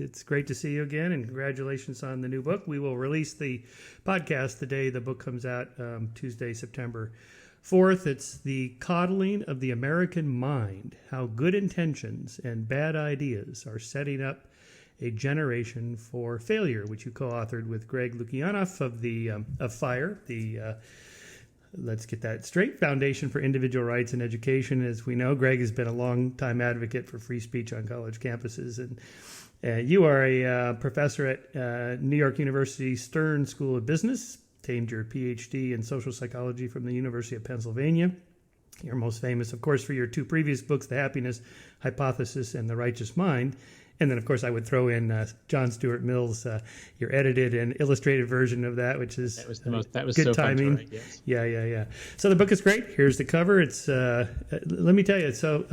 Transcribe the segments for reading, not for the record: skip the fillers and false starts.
It's great to see you again, and congratulations on the new book. We will release the podcast the day the book comes out, Tuesday, September 4th. It's The Coddling of the American Mind, How Good Intentions and Bad Ideas Are Setting Up a Generation for Failure, which you co-authored with Greg Lukianoff of FIRE, let's get that straight, Foundation for Individual Rights and Education. As we know, Greg has been a long-time advocate for free speech on college campuses, and you are a professor at New York University Stern School of Business, obtained your PhD in social psychology from the University of Pennsylvania. You're most famous, of course, for your two previous books, The Happiness Hypothesis and The Righteous Mind. And then, of course, I would throw in John Stuart Mill's, your edited and illustrated version of that, which is that was good so timing. Fun to write, yes. Yeah. So the book is great. Here's the cover. It's let me tell you. So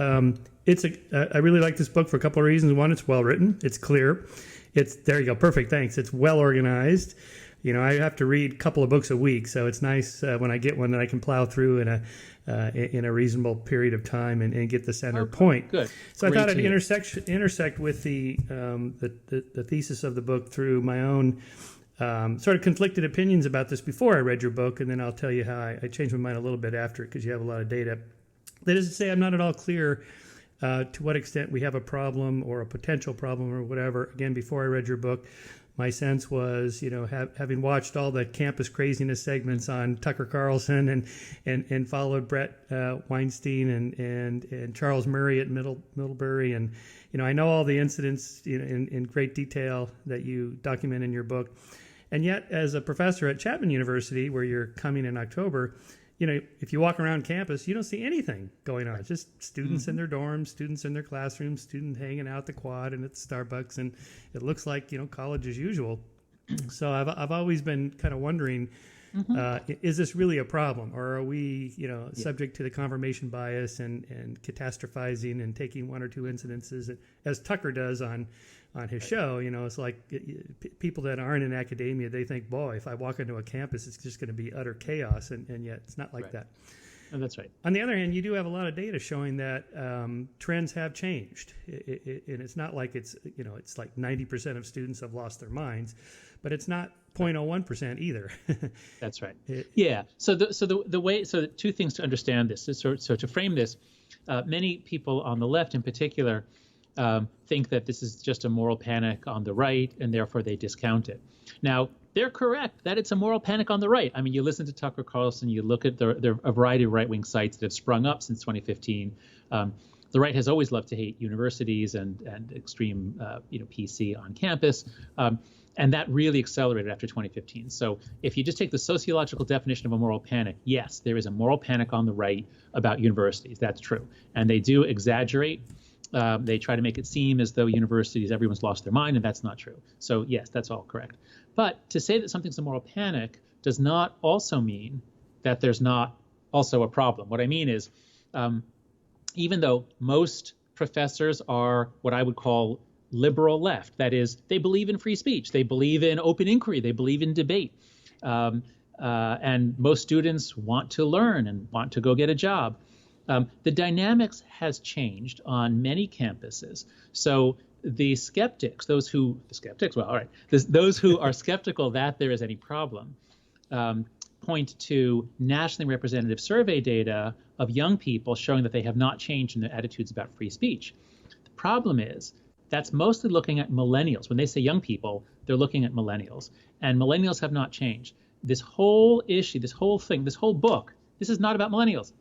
I really like this book for a couple of reasons. One, it's well written. It's clear. There you go. Perfect. Thanks. It's well organized. You know, I have to read a couple of books a week, so it's nice when I get one that I can plow through in a reasonable period of time and get the center point. Good. So great. I thought I'd intersect with the thesis of the book through my own sort of conflicted opinions about this before I read your book, and then I'll tell you how I changed my mind a little bit after, because you have a lot of data. That is to say, I'm not at all clear to what extent we have a problem or a potential problem or whatever. Again, before I read your book, my sense was, you know, having watched all the campus craziness segments on Tucker Carlson and followed Brett Weinstein and Charles Murray at Middlebury, and you know, I know all the incidents, you know, in great detail that you document in your book. And yet, as a professor at Chapman University, where you're coming in October, you know, if you walk around campus, you don't see anything going on. It's just students in their dorms, students in their classrooms, students hanging out at the quad and at the Starbucks, and it looks like, you know, college as usual. So I've always been kind of wondering, is this really a problem, or are we, you know, subject to the confirmation bias and catastrophizing and taking one or two incidences, as Tucker does on his show? You know, it's like people that aren't in academia, they think, boy, if I walk into a campus, it's just going to be utter chaos, and yet it's not like that. And that's right. On the other hand, you do have a lot of data showing that trends have changed, and it's not like it's, you know, it's like 90% of students have lost their minds, but it's not 0.01% either. That's right. So the two things to understand this. So to frame this, many people on the left in particular think that this is just a moral panic on the right, and therefore they discount it. Now, they're correct that it's a moral panic on the right. I mean, you listen to Tucker Carlson, you look at a variety of right-wing sites that have sprung up since 2015. The right has always loved to hate universities and extreme, PC on campus. And that really accelerated after 2015. So if you just take the sociological definition of a moral panic, yes, there is a moral panic on the right about universities. That's true. And they do exaggerate. They try to make it seem as though universities, everyone's lost their mind, and that's not true. So yes, that's all correct. But to say that something's a moral panic does not also mean that there's not also a problem. What I mean is, even though most professors are what I would call liberal left, that is, they believe in free speech, they believe in open inquiry, they believe in debate, and most students want to learn and want to go get a job. The dynamics has changed on many campuses. So the skeptics, those who are skeptical that there is any problem, point to nationally representative survey data of young people showing that they have not changed in their attitudes about free speech. The problem is that's mostly looking at millennials. When they say young people, they're looking at millennials, and millennials have not changed. This whole issue, this whole thing, this whole book, this is not about millennials.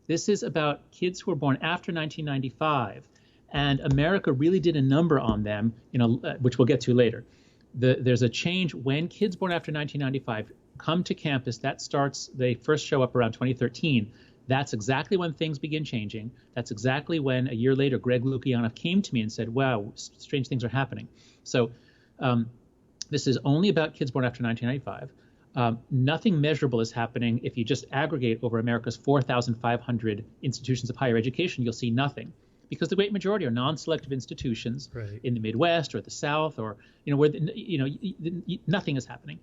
This is about kids who were born after 1995, and America really did a number on them, which we'll get to later. There's a change when kids born after 1995 come to campus. They first show up around 2013. That's exactly when things begin changing. That's exactly when, a year later, Greg Lukianoff came to me and said, wow, strange things are happening. So this is only about kids born after 1995. Nothing measurable is happening. If you just aggregate over America's 4,500 institutions of higher education, you'll see nothing, because the great majority are non-selective institutions in the Midwest or the South, or where nothing is happening.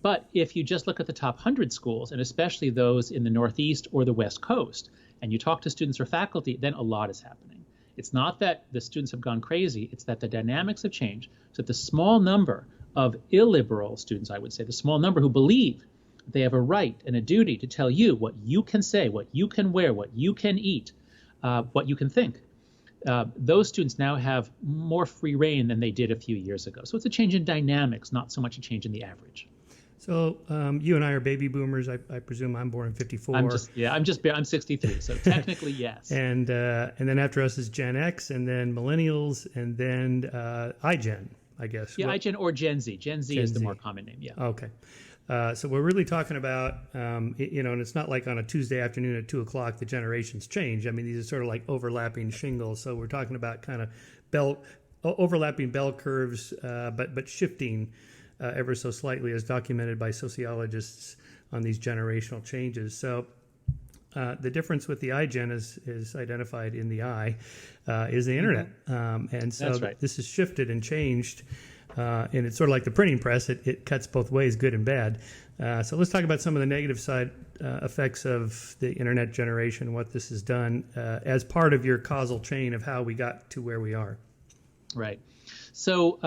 But if you just look at the top 100 schools, and especially those in the Northeast or the West Coast, and you talk to students or faculty, then a lot is happening. It's not that the students have gone crazy, it's that the dynamics have changed. So that the small number of illiberal students, I would say, the small number who believe they have a right and a duty to tell you what you can say, what you can wear, what you can eat, what you can think. Those students now have more free reign than they did a few years ago. So it's a change in dynamics, not so much a change in the average. So you and I are baby boomers. I presume I'm born in '54. I'm 63. So technically, yes. And then after us is Gen X, and then millennials, and then iGen, I guess. Yeah, iGen or Gen Z. Gen Z is the more common name. Yeah. Okay. So we're really talking about, and it's not like on a Tuesday afternoon at 2:00 the generations change. I mean, these are sort of like overlapping shingles. So we're talking about kind of overlapping bell curves, but shifting ever so slightly, as documented by sociologists on these generational changes. So the difference with the iGen is identified in the I, is the internet. And so That's right. This has shifted and changed. And it's sort of like the printing press. It cuts both ways, good and bad. So let's talk about some of the negative side effects of the internet generation, what this has done as part of your causal chain of how we got to where we are. Right. So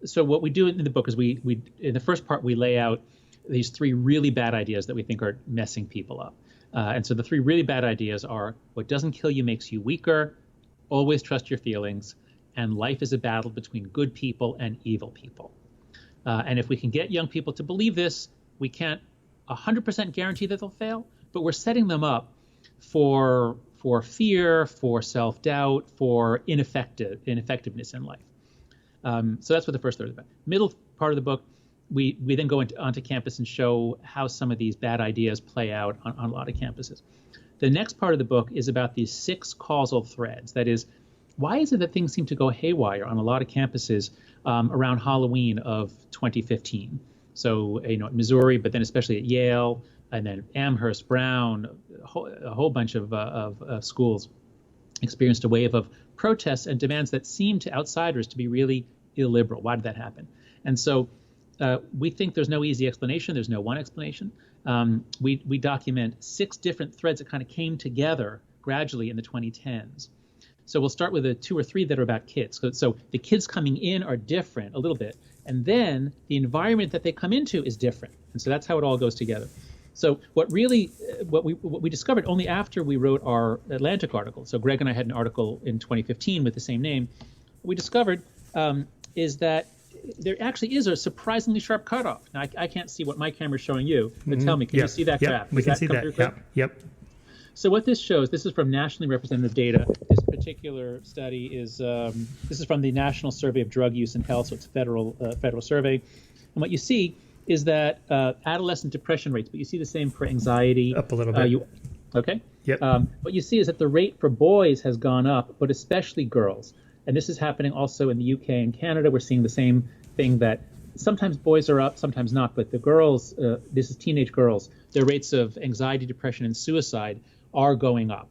so what we do in the book is we in the first part, we lay out these three really bad ideas that we think are messing people up. And so the three really bad ideas are: what doesn't kill you makes you weaker, always trust your feelings, and life is a battle between good people and evil people. And if we can get young people to believe this, we can't 100% guarantee that they'll fail, but we're setting them up for fear, for self-doubt, for ineffectiveness in life. So that's what the first third is about. Middle part of the book, we then go onto campus and show how some of these bad ideas play out on a lot of campuses. The next part of the book is about these 6 causal threads. That is, why is it that things seem to go haywire on a lot of campuses around Halloween of 2015? So, at Missouri, but then especially at Yale, and then Amherst, Brown, a whole bunch of schools experienced a wave of protests and demands that seemed to outsiders to be really illiberal. Why did that happen? And so we think there's no easy explanation. There's no one explanation. We document 6 different threads that kind of came together gradually in the 2010s. So we'll start with the 2 or 3 that are about kids. So the kids coming in are different a little bit, and then the environment that they come into is different. And so that's how it all goes together. So what we discovered only after we wrote our Atlantic article, so Greg and I had an article in 2015 with the same name, what we discovered is that there actually is a surprisingly sharp cutoff. Now, I can't see what my camera's showing you, but tell me, can you see that graph? We can see that. Yep. So what this shows, this is from nationally representative data. This particular study is this is from the National Survey of Drug Use and Health, so it's a federal survey. And what you see is that adolescent depression rates, but you see the same for anxiety. Up a little bit. Okay. Yep. What you see is that the rate for boys has gone up, but especially girls. And this is happening also in the UK and Canada. We're seeing the same thing, that sometimes boys are up, sometimes not. But the girls, this is teenage girls, their rates of anxiety, depression, and suicide are going up.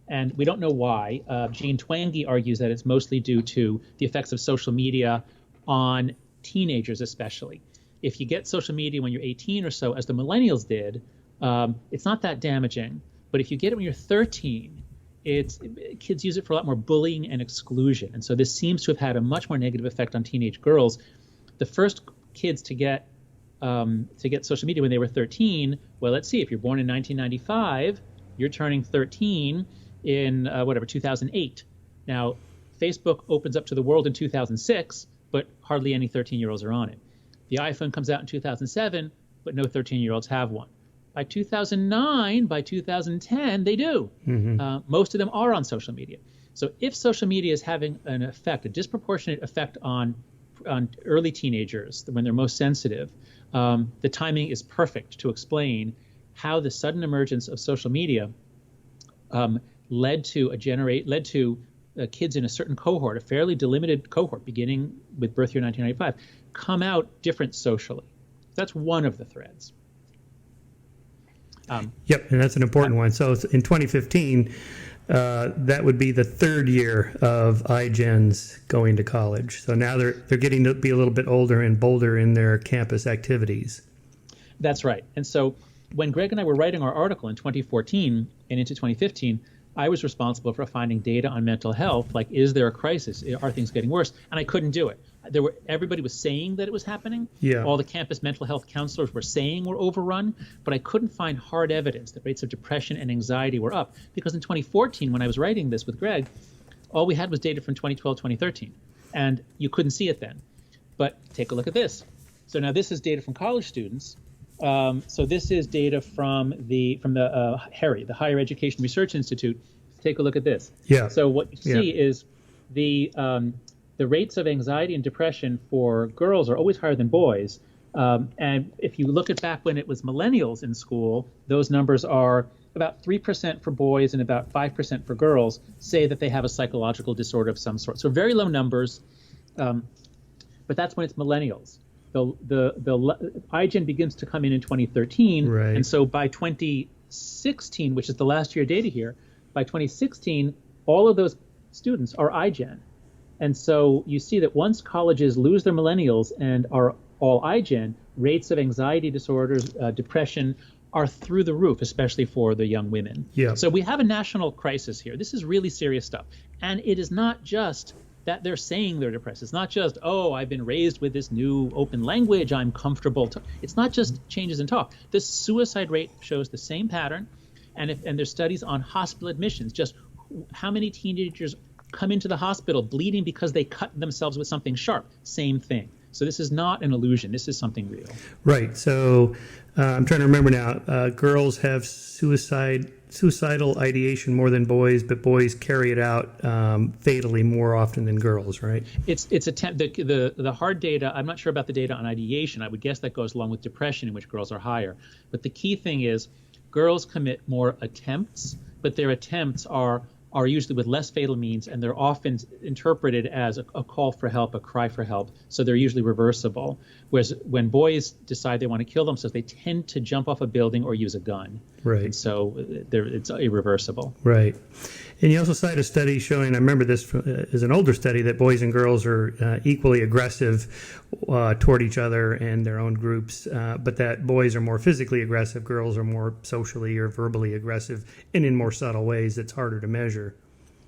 And we don't know why. Jean Twenge argues that it's mostly due to the effects of social media on teenagers especially. If you get social media when you're 18 or so, as the millennials did, it's not that damaging. But if you get it when you're 13, kids use it for a lot more bullying and exclusion. And so this seems to have had a much more negative effect on teenage girls. The first kids to get social media when they were 13, well, let's see, if you're born in 1995, you're turning 13 in 2008. Now, Facebook opens up to the world in 2006, but hardly any 13-year-olds are on it. The iPhone comes out in 2007, but no 13-year-olds have one. By 2009, by 2010, they do. Mm-hmm. Most of them are on social media. So if social media is having an effect, a disproportionate effect on early teenagers when they're most sensitive, the timing is perfect to explain how the sudden emergence of social media led to kids in a certain cohort, a fairly delimited cohort, beginning with birth year 1995, come out different socially. That's one of the threads. Yep, and that's an important one. So in 2015, that would be the 3rd year of iGens going to college. So now they're getting to be a little bit older and bolder in their campus activities. That's right. And so when Greg and I were writing our article in 2014 and into 2015, I was responsible for finding data on mental health, like, is there a crisis? Are things getting worse? And I couldn't do it. Everybody was saying that it was happening. Yeah. All the campus mental health counselors were saying we're overrun, but I couldn't find hard evidence that rates of depression and anxiety were up. Because in 2014, when I was writing this with Greg, all we had was data from 2012, 2013, and you couldn't see it then. But take a look at this. So now this is data from college students. So this is data from the HARI, the Higher Education Research Institute. Take a look at this. Yeah. So what you see is the rates of anxiety and depression for girls are always higher than boys. And if you look at back when it was millennials in school, those numbers are about 3% for boys and about 5% for girls say that they have a psychological disorder of some sort. So very low numbers, but that's when it's millennials. The IGEN begins to come in 2013, right. And so by 2016, which is the last year data here, by 2016, all of those students are IGEN. And so you see that once colleges lose their millennials and are all IGEN, rates of anxiety disorders, depression are through the roof, especially for the young women. Yeah. So we have a national crisis here. This is really serious stuff. And it is not just that they're saying they're depressed. It's not just, oh, I've been raised with this new open language, I'm comfortable. It's not just changes in talk. The suicide rate shows the same pattern. And there's studies on hospital admissions, just how many teenagers come into the hospital bleeding because they cut themselves with something sharp. Same thing. So this is not an illusion. This is something real. Right. So I'm trying to remember now. Girls have suicidal ideation more than boys, but boys carry it out fatally more often than girls, right? It's the hard data. I'm not sure about the data on ideation. I would guess that goes along with depression, in which girls are higher. But the key thing is girls commit more attempts, but their attempts are usually with less fatal means, and they're often interpreted as a call for help, a cry for help. So they're usually reversible. Whereas when boys decide they want to kill themselves, they tend to jump off a building or use a gun. Right. And so it's irreversible. Right. And you also cite a study showing, I remember this is an older study, that boys and girls are equally aggressive toward each other and their own groups, but that boys are more physically aggressive, girls are more socially or verbally aggressive, and in more subtle ways that's harder to measure.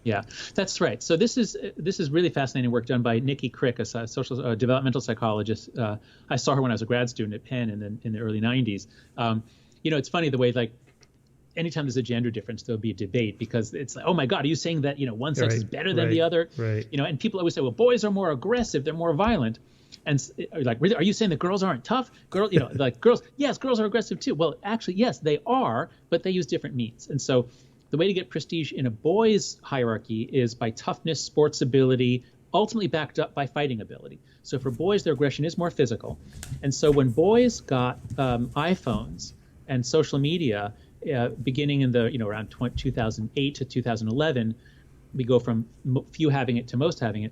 Yeah, that's right. So this is really fascinating work done by Nikki Crick, a social developmental psychologist. I saw her when I was a grad student at Penn in the early 90s. It's funny the way, like, anytime there's a gender difference, there'll be a debate because it's like, oh my God, are you saying that, one sex is better than the other? Right. And people always say, well, boys are more aggressive, they're more violent. And like, really, are you saying that girls aren't tough? Girls, like girls, yes, girls are aggressive too. Well, actually, yes, they are, but they use different means. And so the way to get prestige in a boys' hierarchy is by toughness, sports ability, ultimately backed up by fighting ability. So for boys, their aggression is more physical. And so when boys got iPhones and social media, beginning in the around 2008 to 2011, we go from few having it to most having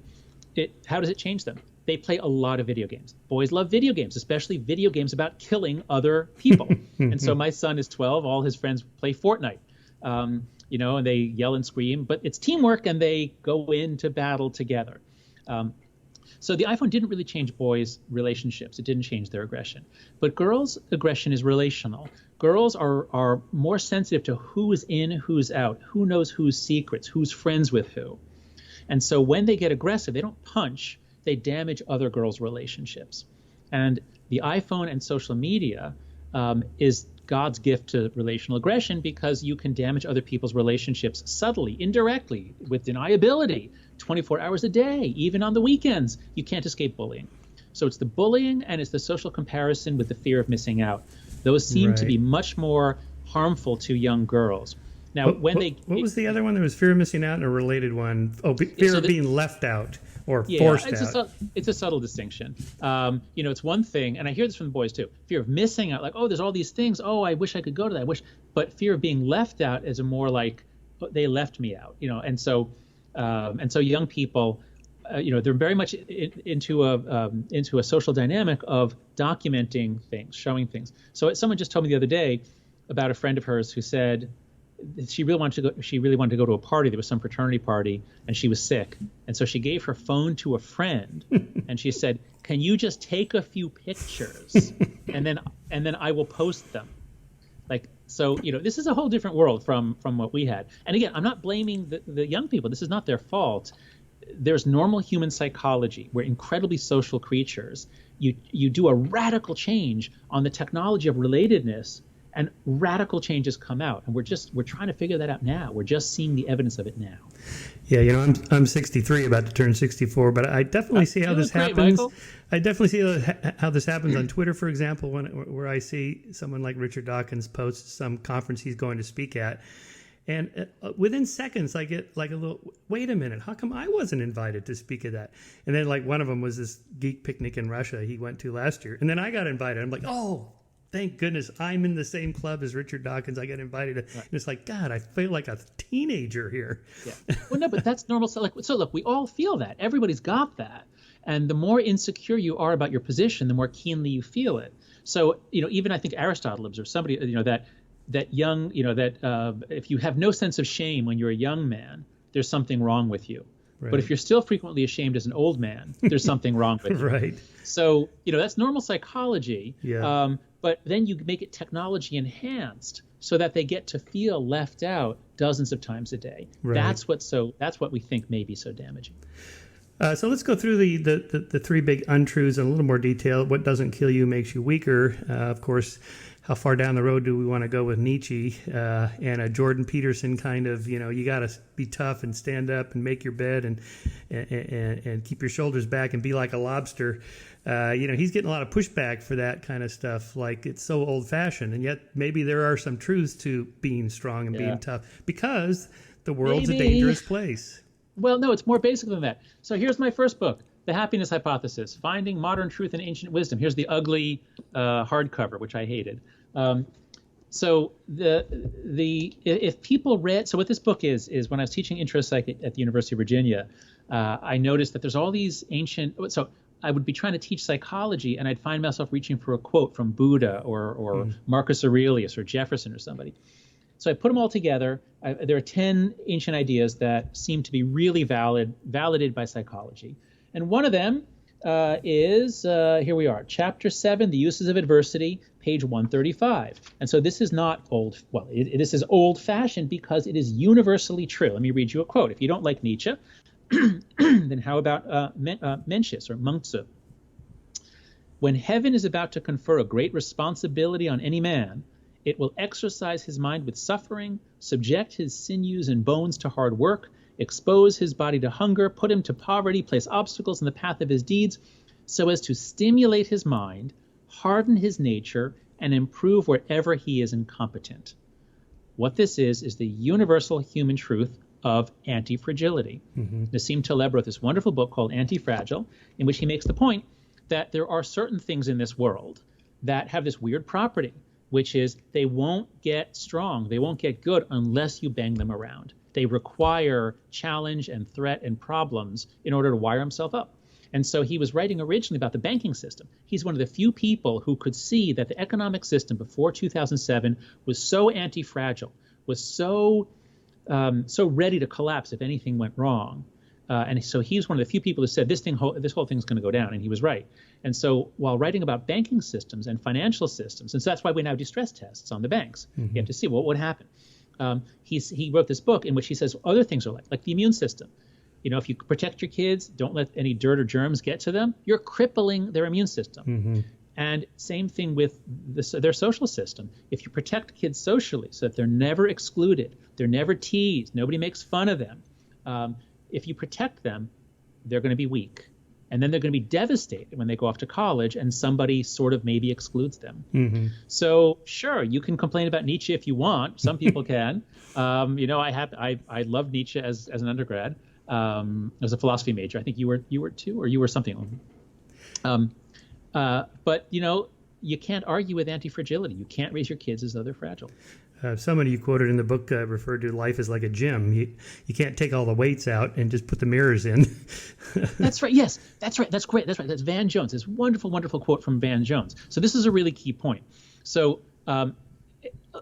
it. How does it change them? They play a lot of video games. Boys love video games, especially video games about killing other people. And so my son is 12. All his friends play Fortnite. And they yell and scream, but it's teamwork and they go into battle together. So the iPhone didn't really change boys' relationships. It didn't change their aggression. But girls' aggression is relational. Girls are more sensitive to who's in, who's out, who knows whose secrets, who's friends with who. And so when they get aggressive, they don't punch, they damage other girls' relationships. And the iPhone and social media is God's gift to relational aggression, because you can damage other people's relationships subtly, indirectly, with deniability, 24 hours a day, even on the weekends. You can't escape bullying. So it's the bullying and it's the social comparison with the fear of missing out. Those seem to be much more harmful to young girls. Now, what was the other one? There was fear of missing out and a related one. Oh, fear of being left out or forced out. It's a subtle distinction. It's one thing, and I hear this from the boys too, fear of missing out, like, oh, there's all these things. Oh, I wish I could go to that. But fear of being left out is a more like, oh, they left me out, and so young people, they're very much into a social dynamic of documenting things, showing things. So someone just told me the other day about a friend of hers who said she really wanted to go to a party. There was some fraternity party, and she was sick, and so she gave her phone to a friend, and she said, "Can you just take a few pictures, and then I will post them." Like, So, this is a whole different world from what we had. And again, I'm not blaming the young people. This is not their fault. There's normal human psychology. We're incredibly social creatures. You do a radical change on the technology of relatedness, and radical changes come out. And we're trying to figure that out now. We're just seeing the evidence of it now. Yeah, I'm 63, about to turn 64, but I definitely see how this happens. Michael. I definitely see how this happens on Twitter, for example, where I see someone like Richard Dawkins post some conference he's going to speak at. And within seconds, I get like a little, wait a minute, how come I wasn't invited to speak at that? And then like one of them was this geek picnic in Russia he went to last year. And then I got invited. I'm like, oh, thank goodness I'm in the same club as Richard Dawkins. I got invited. Right. And it's like, God, I feel like a teenager here. Yeah. Well, no, but that's normal. So look, we all feel that. Everybody's got that. And the more insecure you are about your position, the more keenly you feel it. So, even I think Aristotle observed somebody, that young, that if you have no sense of shame when you're a young man, there's something wrong with you. Right. But if you're still frequently ashamed as an old man, there's something wrong with you. Right. So, that's normal psychology. Yeah. But then you make it technology enhanced so that they get to feel left out dozens of times a day. Right. That's what we think may be so damaging. So let's go through the three big untruths in a little more detail. What doesn't kill you makes you weaker. Of course, how far down the road do we want to go with Nietzsche and a Jordan Peterson kind of, you got to be tough and stand up and make your bed and keep your shoulders back and be like a lobster. He's getting a lot of pushback for that kind of stuff. Like it's so old fashioned, and yet maybe there are some truths to being strong and being tough because the world's a dangerous place. Well, no, it's more basic than that. So here's my first book, The Happiness Hypothesis, Finding Modern Truth in Ancient Wisdom. Here's the ugly hardcover, which I hated. So if people read, so what this book is when I was teaching intro psych at the University of Virginia, I noticed that there's all these ancient, so I would be trying to teach psychology and I'd find myself reaching for a quote from Buddha or Marcus Aurelius or Jefferson or somebody. So I put them all together. There are 10 ancient ideas that seem to be really validated by psychology. And one of them is, here we are, Chapter 7, The Uses of Adversity, page 135. And so this is not this is old-fashioned because it is universally true. Let me read you a quote. If you don't like Nietzsche, then how about Mencius or Mengzi? When heaven is about to confer a great responsibility on any man, it will exercise his mind with suffering, subject his sinews and bones to hard work, expose his body to hunger, put him to poverty, place obstacles in the path of his deeds, so as to stimulate his mind, harden his nature, and improve wherever he is incompetent. What this is the universal human truth of anti-fragility. Nassim Taleb wrote this wonderful book called Anti-Fragile, in which he makes the point that there are certain things in this world that have this weird property, which is they won't get strong, they won't get good unless you bang them around. They require challenge and threat and problems in order to wire himself up. And so he was writing originally about the banking system. He's one of the few people who could see that the economic system before 2007 was so anti-fragile, was so ready to collapse if anything went wrong. And so he's one of the few people who said this whole thing's going to go down, and he was right. And so while writing about banking systems and financial systems, and so that's why we now do stress tests on the banks. You have to see what would happen. He wrote this book in which he says other things are like the immune system. If you protect your kids, don't let any dirt or germs get to them, you're crippling their immune system. And same thing with their social system. If you protect kids socially so that they're never excluded, they're never teased, nobody makes fun of them, if you protect them, they're going to be weak. And then they're going to be devastated when they go off to college and somebody sort of maybe excludes them. So sure, you can complain about Nietzsche if you want. Some people can. I loved Nietzsche as an undergrad, as a philosophy major. I think you were too, or you were something. But you can't argue with anti-fragility. You can't raise your kids as though they're fragile. Somebody you quoted in the book referred to life as like a gym. You can't take all the weights out and just put the mirrors in. That's right. Yes, that's right. That's great. That's right. That's Van Jones. This wonderful, wonderful quote from Van Jones. So this is a really key point. So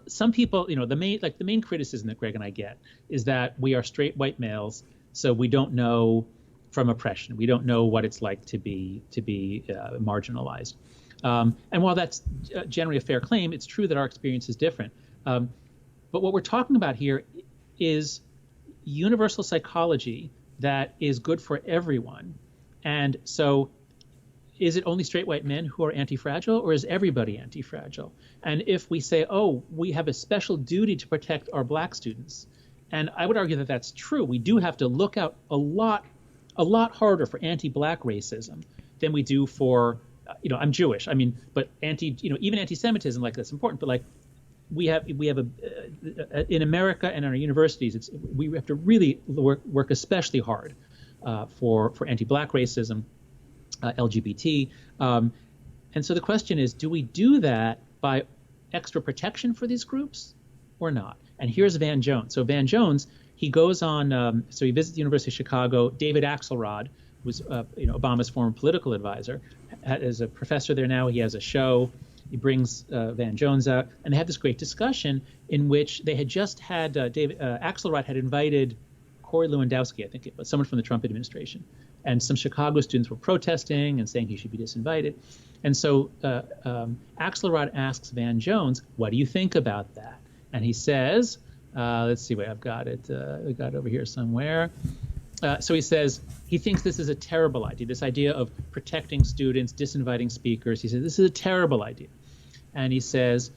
some people, the main criticism that Greg and I get is that we are straight white males, so we don't know from oppression. We don't know what it's like to be marginalized. And while that's generally a fair claim, it's true that our experience is different. But what we're talking about here is universal psychology that is good for everyone. And so is it only straight white men who are anti-fragile, or is everybody anti-fragile? And if we say, oh, we have a special duty to protect our black students, and I would argue that that's true, we do have to look out a lot harder for anti-black racism than we do for, I'm Jewish. I mean, but even anti-Semitism, like, that's important. But like, we have in America and in our universities, we have to really work especially hard for anti-black racism, LGBT. And so the question is, do we do that by extra protection for these groups or not? And here's Van Jones. So Van Jones, he goes on, so he visits the University of Chicago. David Axelrod, who was Obama's former political advisor, is a professor there now. He has a show. He brings Van Jones out, and they have this great discussion in which they had just had Axelrod had invited Corey Lewandowski, I think it was, someone from the Trump administration, and some Chicago students were protesting and saying he should be disinvited. And so Axelrod asks Van Jones, what do you think about that? And he says, let's see, wait, I've got it. I got it over here somewhere. So he says he thinks this is a terrible idea, this idea of protecting students, disinviting speakers. He says this is a terrible idea. And he says,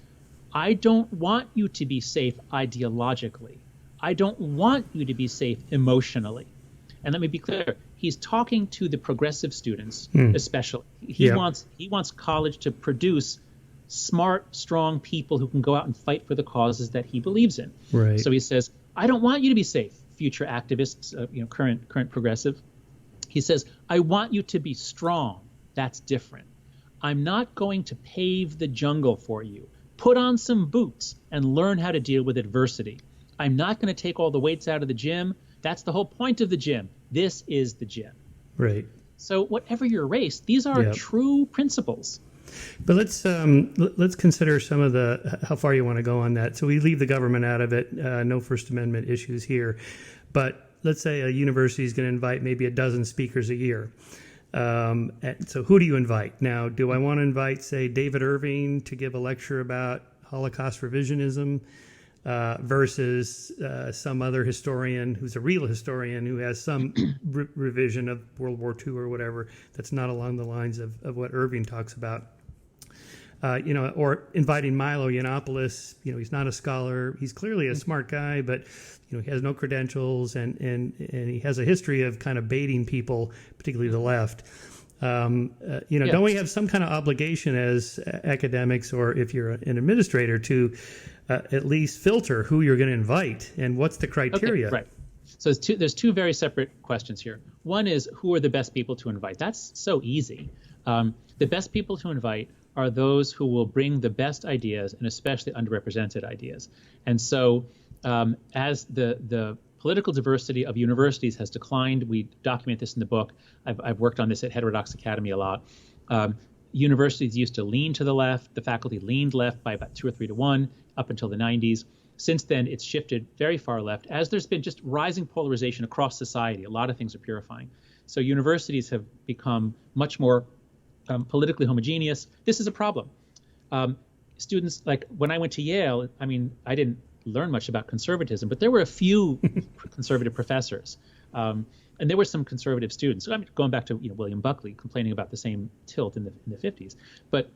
I don't want you to be safe ideologically. I don't want you to be safe emotionally. And let me be clear, he's talking to the progressive students, especially. He wants college to produce smart, strong people who can go out and fight for the causes that he believes in. Right. So he says, I don't want you to be safe, future activists, current progressive. He says, I want you to be strong. That's different. I'm not going to pave the jungle for you. Put on some boots and learn how to deal with adversity. I'm not going to take all the weights out of the gym. That's the whole point of the gym. This is the gym. Right. So whatever your race, these are true principles. But let's consider some of how far you want to go on that. So we leave the government out of it. No First Amendment issues here. But let's say a university is going to invite maybe a dozen speakers a year. So who do you invite? Now, do I want to invite, say, David Irving to give a lecture about Holocaust revisionism versus some other historian who's a real historian who has some revision of World War II or whatever that's not along the lines of what Irving talks about? Or inviting Milo Yiannopoulos. He's not a scholar. He's clearly a smart guy, but he has no credentials, and he has a history of kind of baiting people, particularly the left. Don't we have some kind of obligation as academics, or if you're an administrator, to at least filter who you're going to invite and what's the criteria? Okay, right. So there's two very separate questions here. One is, who are the best people to invite? That's so easy. The best people to invite are those who will bring the best ideas, and especially underrepresented ideas. And so as the political diversity of universities has declined, we document this in the book. I've worked on this at Heterodox Academy a lot. Universities used to lean to the left. The faculty leaned left by about 2 or 3 to 1 up until the 90s. Since then, it's shifted very far left, as there's been just rising polarization across society. A lot of things are purifying. So universities have become much more politically homogeneous. This is a problem. Students, like when I went to Yale, I didn't learn much about conservatism, but there were a few conservative professors. And there were some conservative students. So going back to William Buckley complaining about the same tilt in the 50s. But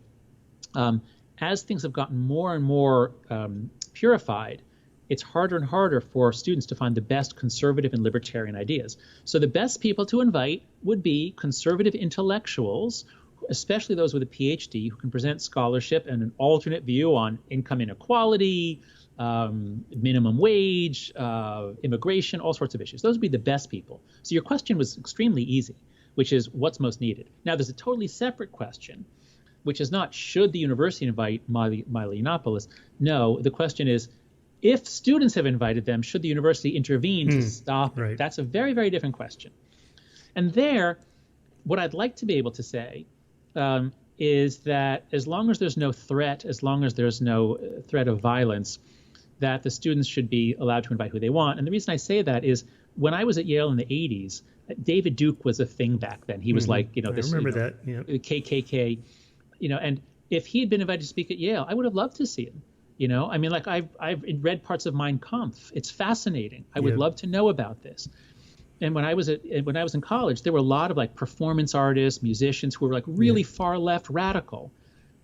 as things have gotten more and more purified, it's harder and harder for students to find the best conservative and libertarian ideas. So the best people to invite would be conservative intellectuals, especially those with a PhD, who can present scholarship and an alternate view on income inequality, minimum wage, immigration, all sorts of issues. Those would be the best people. So your question was extremely easy, which is what's most needed. Now, there's a totally separate question, which is not should the university invite Milo Yiannopoulos. No, the question is, if students have invited them, should the university intervene to stop it? Right. That's a very, very different question. And there, what I'd like to be able to say is that as long as there's no threat, as long as there's no threat of violence, that the students should be allowed to invite who they want. And the reason I say that is when I was at Yale in the 80s, David Duke was a thing back then. He was like, this, I remember that. Yeah. KKK, and if he had been invited to speak at Yale, I would have loved to see him. I mean, like I've read parts of Mein Kampf. It's fascinating. I would love to know about this. And when I was in college, there were a lot of like performance artists, musicians who were like really far left radical.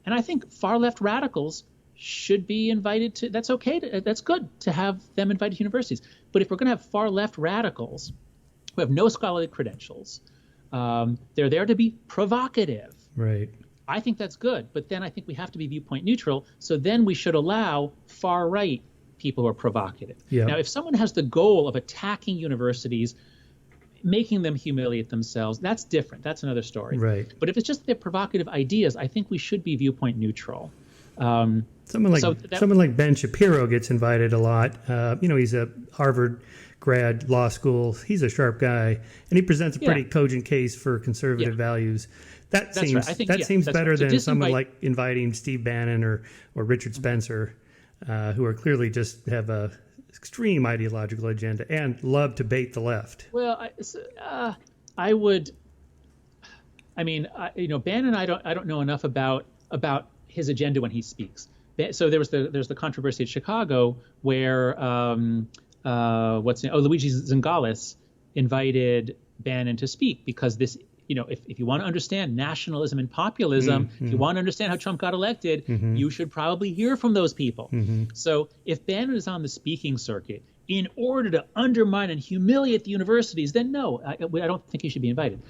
And I think far left radicals should be invited to. That's okay. That's good to have them invited to universities. But if we're going to have far left radicals who have no scholarly credentials, they're there to be provocative. Right. I think that's good. But then I think we have to be viewpoint neutral. So then we should allow far right people who are provocative. Yeah. Now, if someone has the goal of attacking universities, making them humiliate themselves, that's different. That's another story. Right. But if it's just their provocative ideas, I think we should be viewpoint neutral. Someone like Ben Shapiro gets invited a lot. He's a Harvard grad, law school. He's a sharp guy, and he presents a pretty cogent case for conservative values. That seems better than someone like inviting Steve Bannon or Richard Spencer, who are clearly just have a extreme ideological agenda and love to bait the left. Well, I would. I mean, Bannon. I don't know enough about his agenda when he speaks. So there's the controversy at Chicago where Luigi Zingales invited Bannon to speak because this. If you want to understand nationalism and populism, if you want to understand how Trump got elected, you should probably hear from those people. So if Bannon is on the speaking circuit in order to undermine and humiliate the universities, then no, I don't think he should be invited.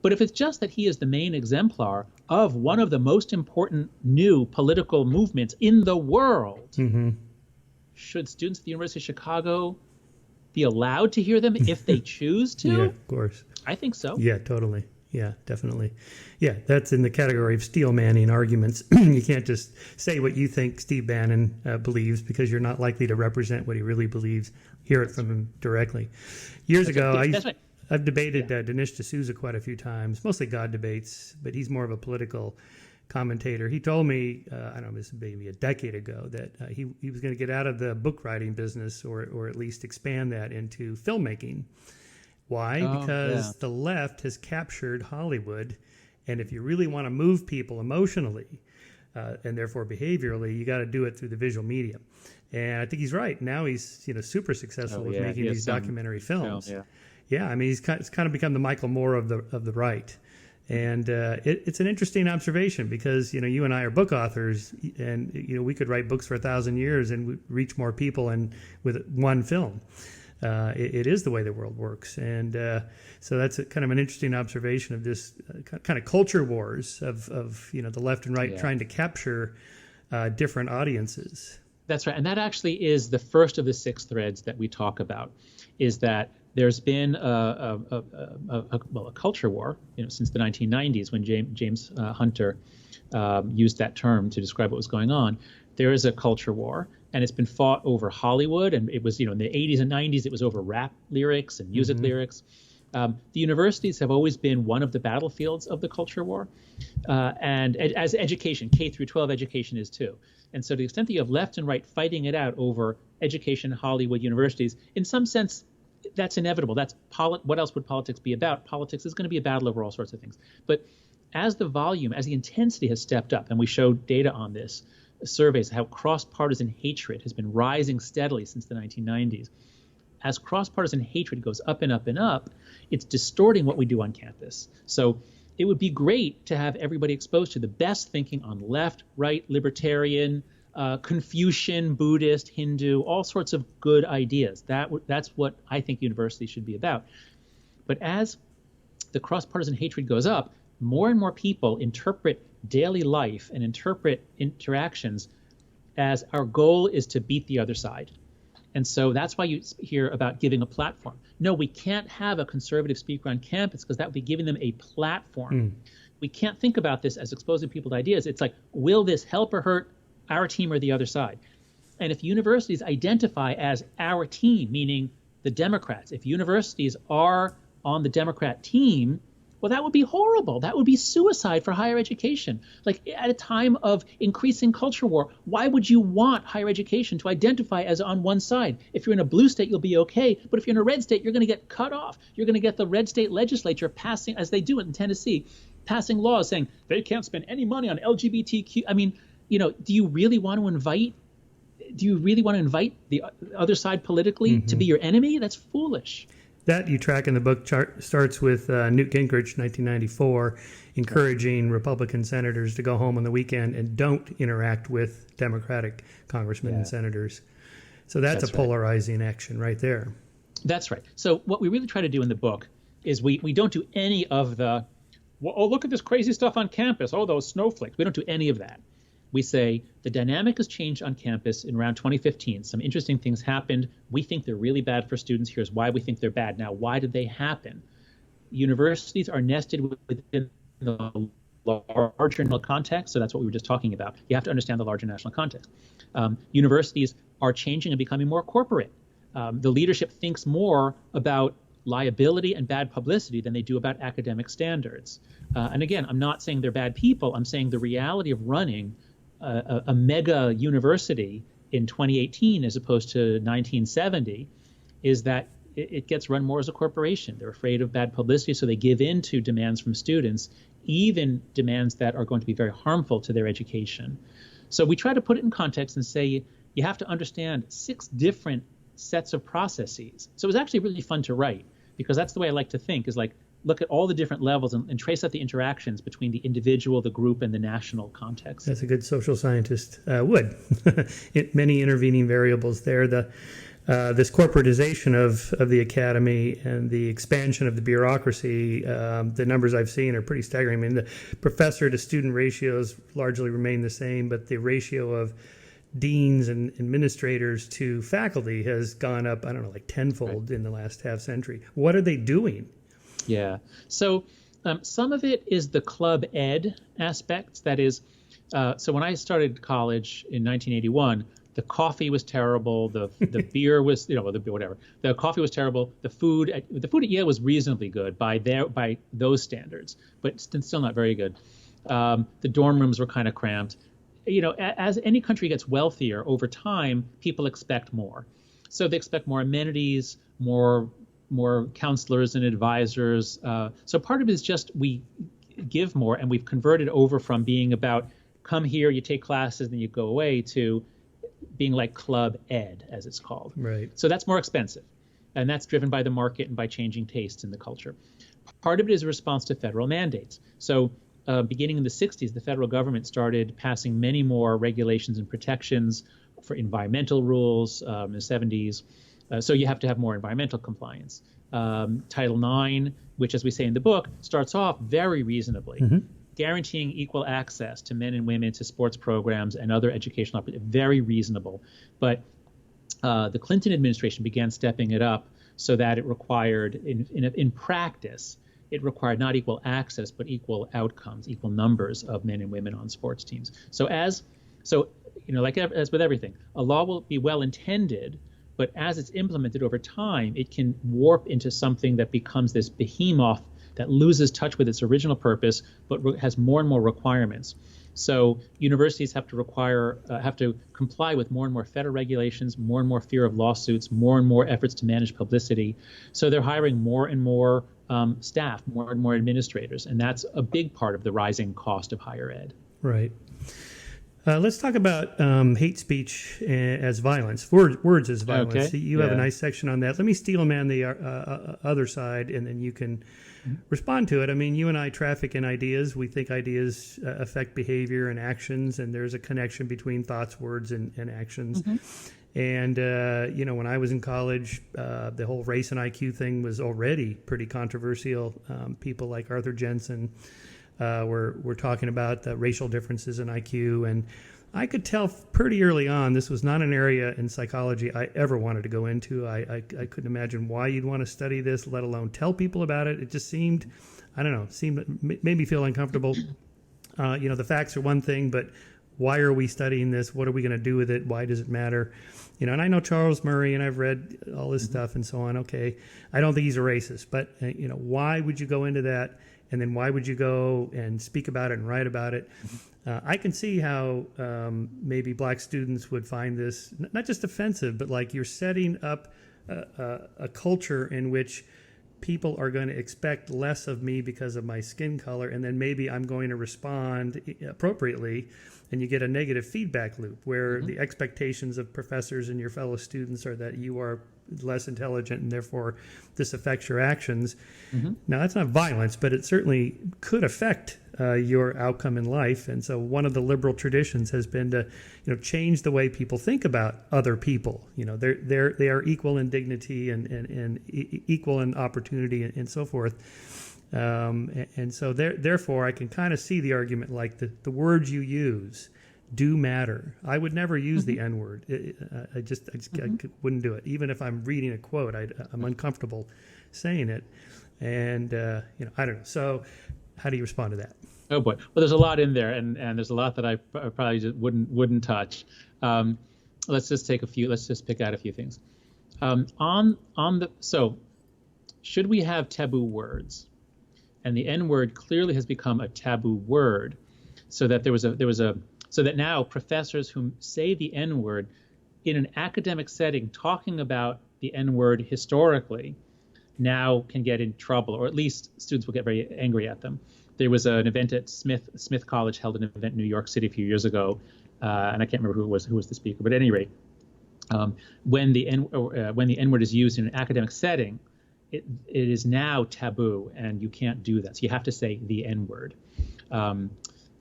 But if it's just that he is the main exemplar of one of the most important new political movements in the world, should students at the University of Chicago be allowed to hear them if they choose to? Yeah, of course. I think so. Yeah, totally. Yeah, definitely. Yeah, that's in the category of steel manning arguments. You can't just say what you think Steve Bannon believes because you're not likely to represent what he really believes. Hear it from him directly. Years ago, I've debated Dinesh D'Souza quite a few times, mostly God debates, but he's more of a political commentator. He told me, I don't know, this was maybe a decade ago, that he was going to get out of the book writing business or at least expand that into filmmaking. Why? Because the left has captured Hollywood, and if you really want to move people emotionally and therefore behaviorally, you got to do it through the visual medium. And I think he's right. Now he's super successful with making these documentary films. I mean he's kind of become the Michael Moore of the right. And it's an interesting observation because you and I are book authors, and we could write books for 1,000 years and reach more people and with one film. It is the way the world works, and so that's kind of an interesting observation of this kind of culture wars of the left and right trying to capture different audiences. That's right, and that actually is the first of the 6 threads that we talk about. Is that there's been a culture war, since the 1990s when James Hunter used that term to describe what was going on. There is a culture war, and it's been fought over Hollywood, and it was, in the 80s and 90s, it was over rap lyrics and music lyrics. The universities have always been one of the battlefields of the culture war, and as education, K through 12 education is too. And so to the extent that you have left and right fighting it out over education, Hollywood, universities, in some sense, that's inevitable. That's what else would politics be about? Politics is going to be a battle over all sorts of things. But as the volume, as the intensity has stepped up, and we showed data on this, surveys, how cross-partisan hatred has been rising steadily since the 1990s. As cross-partisan hatred goes up and up and up, it's distorting what we do on campus. So it would be great to have everybody exposed to the best thinking on left, right, libertarian, Confucian, Buddhist, Hindu, all sorts of good ideas. That's what I think universities should be about. But as the cross-partisan hatred goes up, more and more people interpret daily life and interpret interactions as our goal is to beat the other side. And so that's why you hear about giving a platform. No, we can't have a conservative speaker on campus because that would be giving them a platform. We can't think about this as exposing people to ideas. It's like, will this help or hurt our team or the other side? And if universities identify as our team, meaning the Democrats, if universities are on the Democrat team, well, that would be horrible. That would be suicide for higher education. Like at a time of increasing culture war, why would you want higher education to identify as on one side? If you're in a blue state, you'll be okay. But if you're in a red state, you're going to get cut off. You're going to get the red state legislature passing, as they do it in Tennessee, passing laws saying they can't spend any money on LGBTQ. I mean, do you really want to invite do you really want to invite the other side politically to be your enemy? That's foolish. That you track in the book starts with Newt Gingrich, 1994, encouraging Republican senators to go home on the weekend and don't interact with Democratic congressmen and senators. So that's a polarizing action right there. That's right. So what we really try to do in the book is we don't do any of the, well, oh, look at this crazy stuff on campus. Oh, those snowflakes. We don't do any of that. We say the dynamic has changed on campus in around 2015. Some interesting things happened. We think they're really bad for students. Here's why we think they're bad. Now, why did they happen? Universities are nested within the larger national context. So that's what we were just talking about. You have to understand the larger national context. Universities are changing and becoming more corporate. The leadership thinks more about liability and bad publicity than they do about academic standards. And again, I'm not saying they're bad people. I'm saying the reality of running a mega university in 2018 as opposed to 1970 is that it gets run more as a corporation. They're afraid of bad publicity, so they give in to demands from students, even demands that are going to be very harmful to their education. So we try to put it in context and say you have to understand 6 different sets of processes. So it was actually really fun to write, because that's the way I like to think, is like look at all the different levels and trace out the interactions between the individual, the group, and the national context. That's a good social scientist would. Many intervening variables there. This corporatization of the academy and the expansion of the bureaucracy, the numbers I've seen are pretty staggering. I mean, the professor to student ratios largely remain the same, but the ratio of deans and administrators to faculty has gone up, I don't know, like tenfold in the last half century. What are they doing? Yeah. So some of it is the club ed aspects. That is, so when I started college in 1981, the coffee was terrible. The beer was, whatever. The coffee was terrible. The food at Yale was reasonably good by those standards, but still not very good. The dorm rooms were kind of cramped. As any country gets wealthier over time, people expect more. So they expect more amenities, more counselors and advisors. So part of it is just we give more, and we've converted over from being about come here, you take classes, then you go away, to being like club ed, as it's called. Right. So that's more expensive, and that's driven by the market and by changing tastes in the culture. Part of it is a response to federal mandates. So beginning in the 60s, the federal government started passing many more regulations and protections for environmental rules in the 70s. So you have to have more environmental compliance. Title IX, which, as we say in the book, starts off very reasonably, guaranteeing equal access to men and women to sports programs and other educational opportunities, very reasonable. But the Clinton administration began stepping it up so that it required, in practice, it required not equal access, but equal outcomes, equal numbers of men and women on sports teams. So as with everything, a law will be well intended, but as it's implemented over time, it can warp into something that becomes this behemoth that loses touch with its original purpose, but has more and more requirements. So universities have to comply with more and more federal regulations, more and more fear of lawsuits, more and more efforts to manage publicity. So they're hiring more and more staff, more and more administrators, and that's a big part of the rising cost of higher ed. Right. Let's talk about hate speech as violence, words as violence. Okay. You have a nice section on that. Let me steel man the other side, and then you can respond to it. I mean, you and I traffic in ideas. We think ideas affect behavior and actions, and there's a connection between thoughts, words, and actions. And, when I was in college, the whole race and IQ thing was already pretty controversial. People like Arthur Jensen were talking about the racial differences in IQ. And I could tell pretty early on this was not an area in psychology I ever wanted to go into. I couldn't imagine why you'd want to study this, let alone tell people about it. It just seemed, made me feel uncomfortable. The facts are one thing, but why are we studying this? What are we going to do with it? Why does it matter? And I know Charles Murray, and I've read all this stuff and so on. Okay, I don't think he's a racist, but why would you go into that? And then why would you go and speak about it and write about it? I can see how maybe black students would find this not just offensive, but like you're setting up a culture in which people are going to expect less of me because of my skin color, and then maybe I'm going to respond appropriately, and you get a negative feedback loop where the expectations of professors and your fellow students are that you are less intelligent and therefore this affects your actions. Now, that's not violence, but it certainly could affect your outcome in life. And so one of the liberal traditions has been to, change the way people think about other people. They are equal in dignity and equal in opportunity and so forth. And so therefore, I can kind of see the argument like the words you use do matter. I would never use the N-word. I wouldn't do it. Even if I'm reading a quote, I'm uncomfortable saying it. And, I don't know. So how do you respond to that? Oh boy. Well, there's a lot in there, and there's a lot that I probably just wouldn't touch. Let's just pick out a few things. So should we have taboo words? And the N-word clearly has become a taboo word, so that so that now professors who say the N-word in an academic setting, talking about the N-word historically, now can get in trouble, or at least students will get very angry at them. There was an event at Smith College held an event in New York City a few years ago, and I can't remember who was the speaker, but at any rate, when the N-word is used in an academic setting, it is now taboo, and you can't do that. So you have to say the N-word.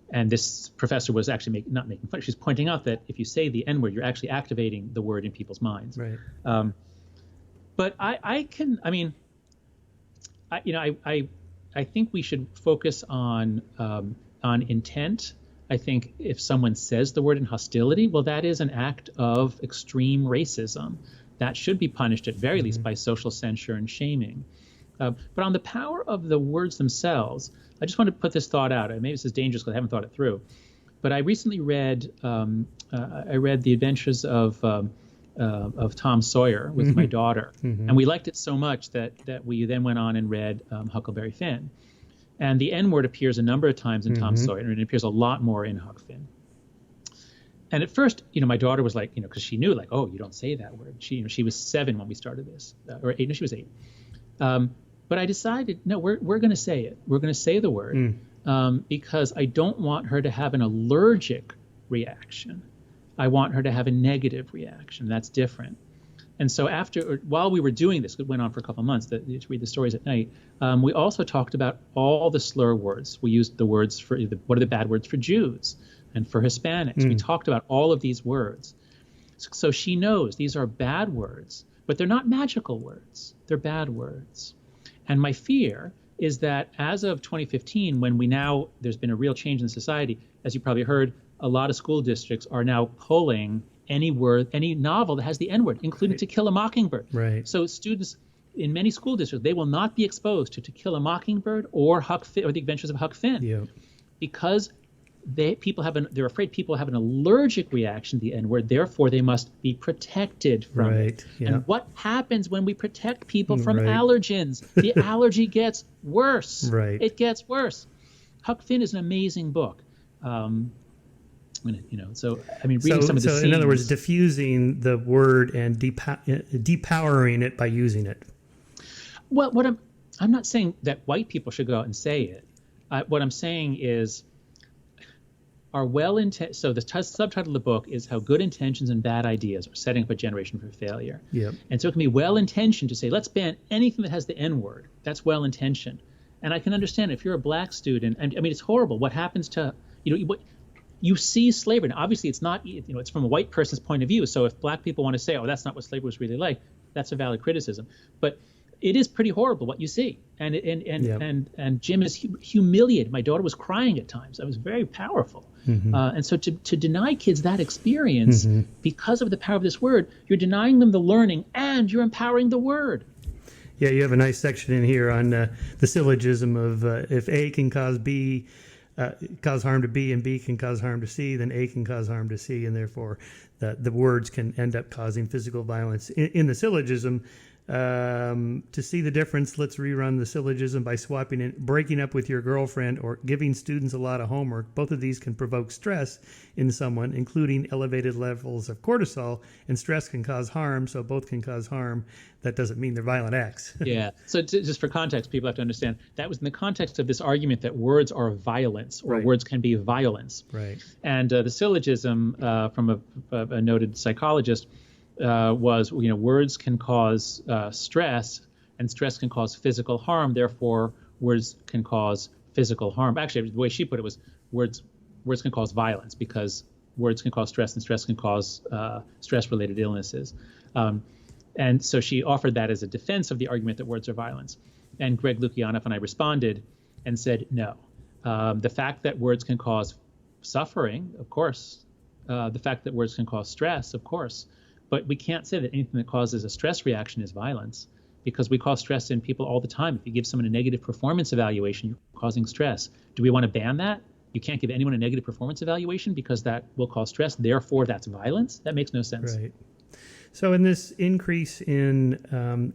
And this professor was actually not making fun. She's pointing out that if you say the N-word, you're actually activating the word in people's minds. Right. But I think we should focus on intent. I think if someone says the word in hostility, well, that is an act of extreme racism. That should be punished at very least by social censure and shaming. But on the power of the words themselves, I just want to put this thought out. Maybe this is dangerous because I haven't thought it through. But I recently read The Adventures of Tom Sawyer with my daughter, and we liked it so much that we then went on and read Huckleberry Finn. And the N-word appears a number of times in Tom Sawyer, and it appears a lot more in Huck Finn. And at first, my daughter was like, because she knew, like, oh, you don't say that word. She was 7 when we started this, or 8. No, she was 8. But I decided, no, we're going to say it. We're going to say the word because I don't want her to have an allergic reaction. I want her to have a negative reaction. That's different. And so while we were doing this, it went on for a couple of months to read the stories at night, we also talked about all the slur words. We used the words for what are the bad words for Jews and for Hispanics. We talked about all of these words. So she knows these are bad words, but they're not magical words. They're bad words. And my fear is that as of 2015, when there's been a real change in society, as you probably heard, a lot of school districts are now pulling any novel that has the N-word, including To Kill a Mockingbird. Right. So students in many school districts, they will not be exposed to Kill a Mockingbird or The Adventures of Huck Finn, because they're afraid people have an allergic reaction to the N-word. Therefore, they must be protected from it. Yeah. And what happens when we protect people from allergens? The allergy gets worse. Right. It gets worse. Huck Finn is an amazing book. Reading some of the scenes. In other words, diffusing the word and depowering it by using it. Well, I'm not saying that white people should go out and say it. What I'm saying is, so the subtitle of the book is How Good Intentions and Bad Ideas Are Setting Up a Generation for Failure. Yep. And so it can be well-intentioned to say, let's ban anything that has the N-word. That's well-intentioned. And I can understand if you're a black student, and I mean, it's horrible. What happens to, you see slavery. Now, obviously, it's not, it's from a white person's point of view. So if black people want to say, oh, that's not what slavery was really like, that's a valid criticism. But it is pretty horrible what you see. And Jim is humiliated. My daughter was crying at times. That was very powerful. And so to deny kids that experience because of the power of this word, you're denying them the learning and you're empowering the word. Yeah, you have a nice section in here on the syllogism of if A can cause harm to B and B can cause harm to C, then A can cause harm to C, and therefore the words can end up causing physical violence. In the syllogism, To see the difference, let's rerun the syllogism by swapping in breaking up with your girlfriend or giving students a lot of homework. Both of these can provoke stress in someone, including elevated levels of cortisol, and stress can cause harm, so both can cause harm. That doesn't mean they're violent acts. Yeah. So just for context, people have to understand that was in the context of this argument that words are violence, or Right. words can be violence. Right. And the syllogism from a noted psychologist was, words can cause stress, and stress can cause physical harm. Therefore, words can cause physical harm. Actually, the way she put it was words can cause violence, because words can cause stress, and stress can cause stress-related illnesses. And so she offered that as a defense of the argument that words are violence. And Greg Lukianoff and I responded and said, no. The fact that words can cause suffering, of course. The fact that words can cause stress, of course. But we can't say that anything that causes a stress reaction is violence, because we cause stress in people all the time. If you give someone a negative performance evaluation, you're causing stress. Do we want to ban that? You can't give anyone a negative performance evaluation because that will cause stress. Therefore, that's violence? That makes no sense. Right. So in this increase in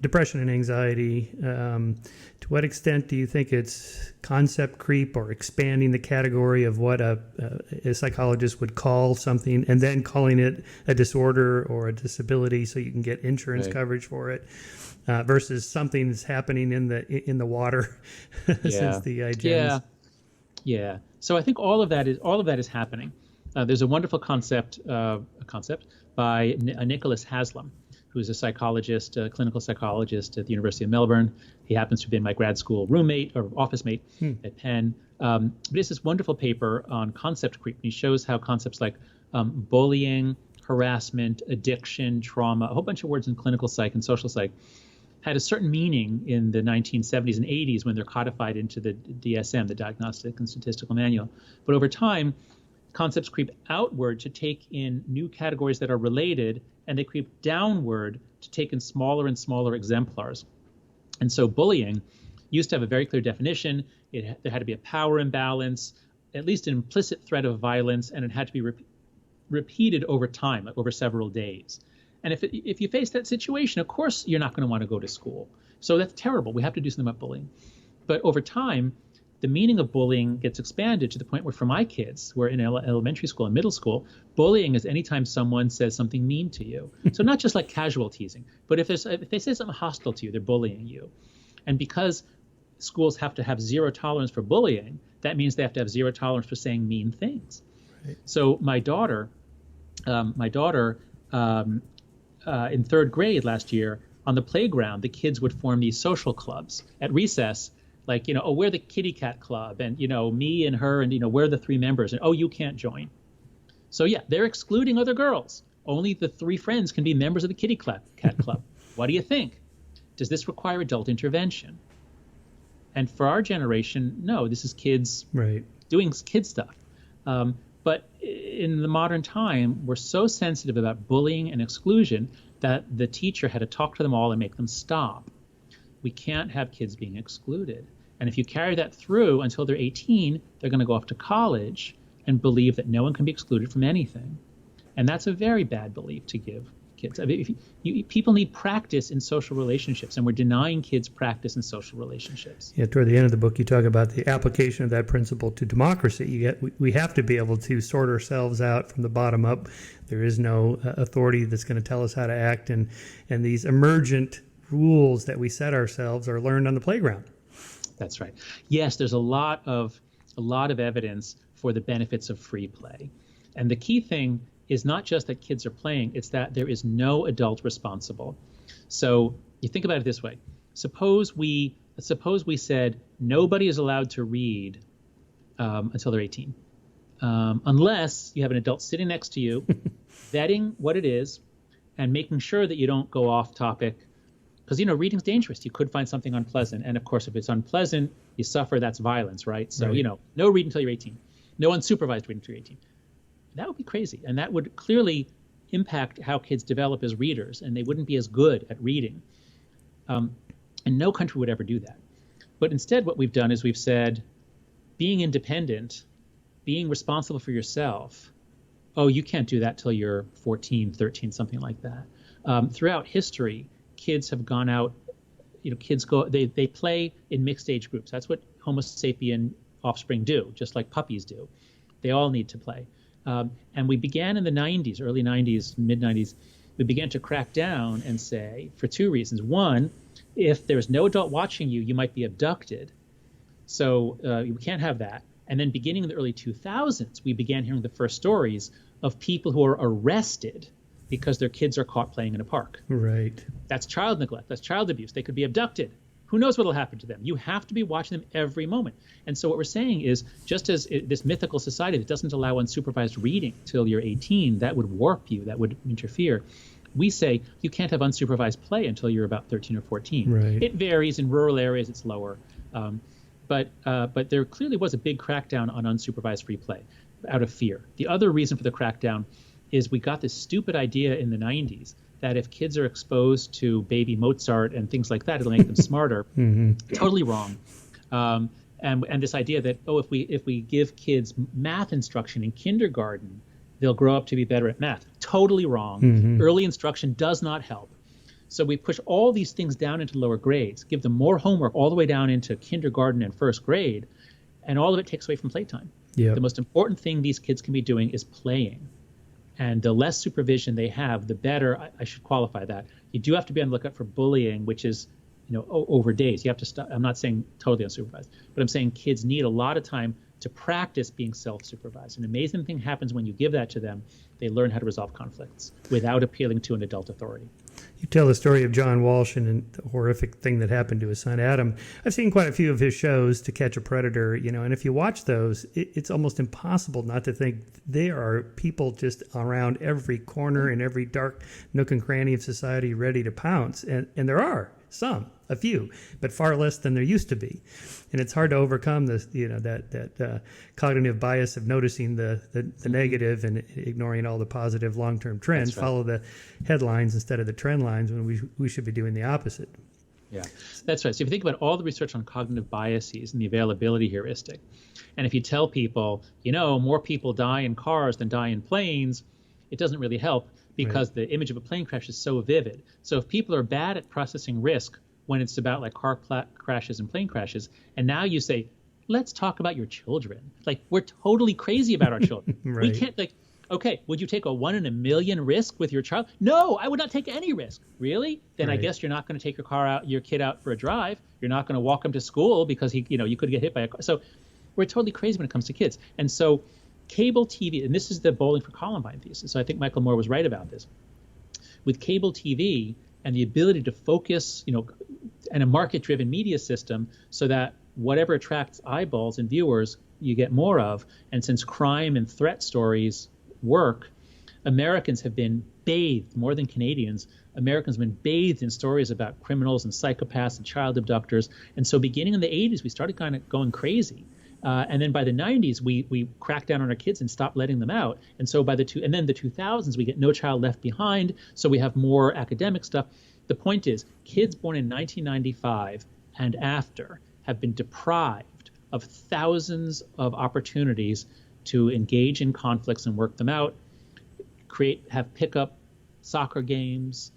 depression and anxiety, to what extent do you think it's concept creep or expanding the category of what a psychologist would call something and then calling it a disorder or a disability so you can get insurance Right. coverage for it, versus something that's happening in the water since the IGNs? Yeah. So I think all of that is happening. There's a wonderful concept by Nicholas Haslam, who's a psychologist, a clinical psychologist at the University of Melbourne. He happens to have been my grad school roommate or office mate at Penn. But it's this wonderful paper on concept creep. He shows how concepts like bullying, harassment, addiction, trauma, a whole bunch of words in clinical psych and social psych, had a certain meaning in the 1970s and 80s when they're codified into the DSM, the Diagnostic and Statistical Manual. But over time, concepts creep outward to take in new categories that are related, and they creep downward to take in smaller and smaller exemplars. And so bullying used to have a very clear definition. There had to be a power imbalance, at least an implicit threat of violence, and it had to be repeated over time, like over several days. And if you face that situation, of course, you're not going to want to go to school. So that's terrible. We have to do something about bullying. But over time, the meaning of bullying gets expanded to the point where for my kids who are in elementary school and middle school, bullying is anytime someone says something mean to you. So not just like casual teasing, but if they say something hostile to you, they're bullying you. And because schools have to have zero tolerance for bullying, that means they have to have zero tolerance for saying mean things. Right. So my daughter in third grade last year, on the playground, the kids would form these social clubs at recess. Like, we're the kitty cat club, and, me and her, and, we're the three members, and, you can't join. So, yeah, they're excluding other girls. Only the three friends can be members of the kitty cat club. What do you think? Does this require adult intervention? And for our generation, no, this is kids doing kid stuff. But in the modern time, we're so sensitive about bullying and exclusion that the teacher had to talk to them all and make them stop. We can't have kids being excluded. And if you carry that through until they're 18, they're going to go off to college and believe that no one can be excluded from anything. And that's a very bad belief to give kids. I mean, people need practice in social relationships, and we're denying kids practice in social relationships. Yeah, toward the end of the book, you talk about the application of that principle to democracy. We have to be able to sort ourselves out from the bottom up. There is no authority that's going to tell us how to act, and these emergent rules that we set ourselves are learned on the playground. That's right. Yes, there's a lot of evidence for the benefits of free play. And the key thing is not just that kids are playing, it's that there is no adult responsible. So you think about it this way. Suppose we said nobody is allowed to read until they're 18, unless you have an adult sitting next to you, vetting what it is, and making sure that you don't go off topic. Because, reading's dangerous. You could find something unpleasant. And, of course, if it's unpleasant, you suffer. That's violence, right? So, right. No reading until you're 18. No unsupervised reading until you're 18. That would be crazy. And that would clearly impact how kids develop as readers. And they wouldn't be as good at reading. And no country would ever do that. But instead, what we've done is we've said, being independent, being responsible for yourself, you can't do that till you're 14, 13, something like that. Throughout history, kids have gone out. Kids they play in mixed age groups. That's what Homo sapien offspring do, just like puppies do. They all need to play. And we began in the 90s, early 90s, mid 90s, we began to crack down and say, for two reasons. One, if there's no adult watching you, you might be abducted. So we can't have that. And then beginning in the early 2000s, we began hearing the first stories of people who are arrested because their kids are caught playing in a park. Right. That's child neglect. That's child abuse. They could be abducted. Who knows what will happen to them? You have to be watching them every moment. And so what we're saying is, just as this mythical society that doesn't allow unsupervised reading till you're 18, that would warp you, that would interfere. We say you can't have unsupervised play until you're about 13 or 14. Right. It varies. In rural areas, it's lower. But there clearly was a big crackdown on unsupervised free play out of fear. The other reason for the crackdown is we got this stupid idea in the 90s that if kids are exposed to baby Mozart and things like that, it'll make them smarter. Mm-hmm. Totally wrong. And this idea that, if we give kids math instruction in kindergarten, they'll grow up to be better at math. Totally wrong. Mm-hmm. Early instruction does not help. So we push all these things down into lower grades, give them more homework all the way down into kindergarten and first grade, and all of it takes away from playtime. Yep. The most important thing these kids can be doing is playing. And the less supervision they have, the better. I should qualify that. You do have to be on the lookout for bullying, which is, over days. You have to stop. I'm not saying totally unsupervised, but I'm saying kids need a lot of time to practice being self-supervised. An amazing thing happens when you give that to them. They learn how to resolve conflicts without appealing to an adult authority. You tell the story of John Walsh and the horrific thing that happened to his son Adam. I've seen quite a few of his shows, To Catch a Predator, and if you watch those, it's almost impossible not to think there are people just around every corner and every dark nook and cranny of society ready to pounce. And there are some, a few, but far less than there used to be. And it's hard to overcome this, that cognitive bias of noticing the negative and ignoring all the positive long-term trends. Right. Follow the headlines instead of the trend lines when we should be doing the opposite. Yeah, that's right. So if you think about all the research on cognitive biases and the availability heuristic, and if you tell people, more people die in cars than die in planes, it doesn't really help, because right. The image of a plane crash is so vivid. So if people are bad at processing risk when it's about like car crashes and plane crashes, and now you say, let's talk about your children. Like, we're totally crazy about our children. Right. We can't, okay, would you take a 1 in a million risk with your child? No, I would not take any risk. Really? Then right. I guess you're not going to take your kid out for a drive. You're not going to walk him to school because you could get hit by a car. So we're totally crazy when it comes to kids. And so cable TV, and this is the Bowling for Columbine thesis, so I think Michael Moore was right about this. With cable TV and the ability to focus, and a market-driven media system so that whatever attracts eyeballs and viewers, you get more of. And since crime and threat stories work, Americans have been bathed, more than Canadians, Americans have been bathed in stories about criminals and psychopaths and child abductors. And so beginning in the 80s, we started kind of going crazy. And then by the 90s, we cracked down on our kids and stopped letting them out. And so and then the 2000s, we get No Child Left Behind. So we have more academic stuff. The point is, kids born in 1995 and after have been deprived of thousands of opportunities to engage in conflicts and work them out, have pickup soccer games,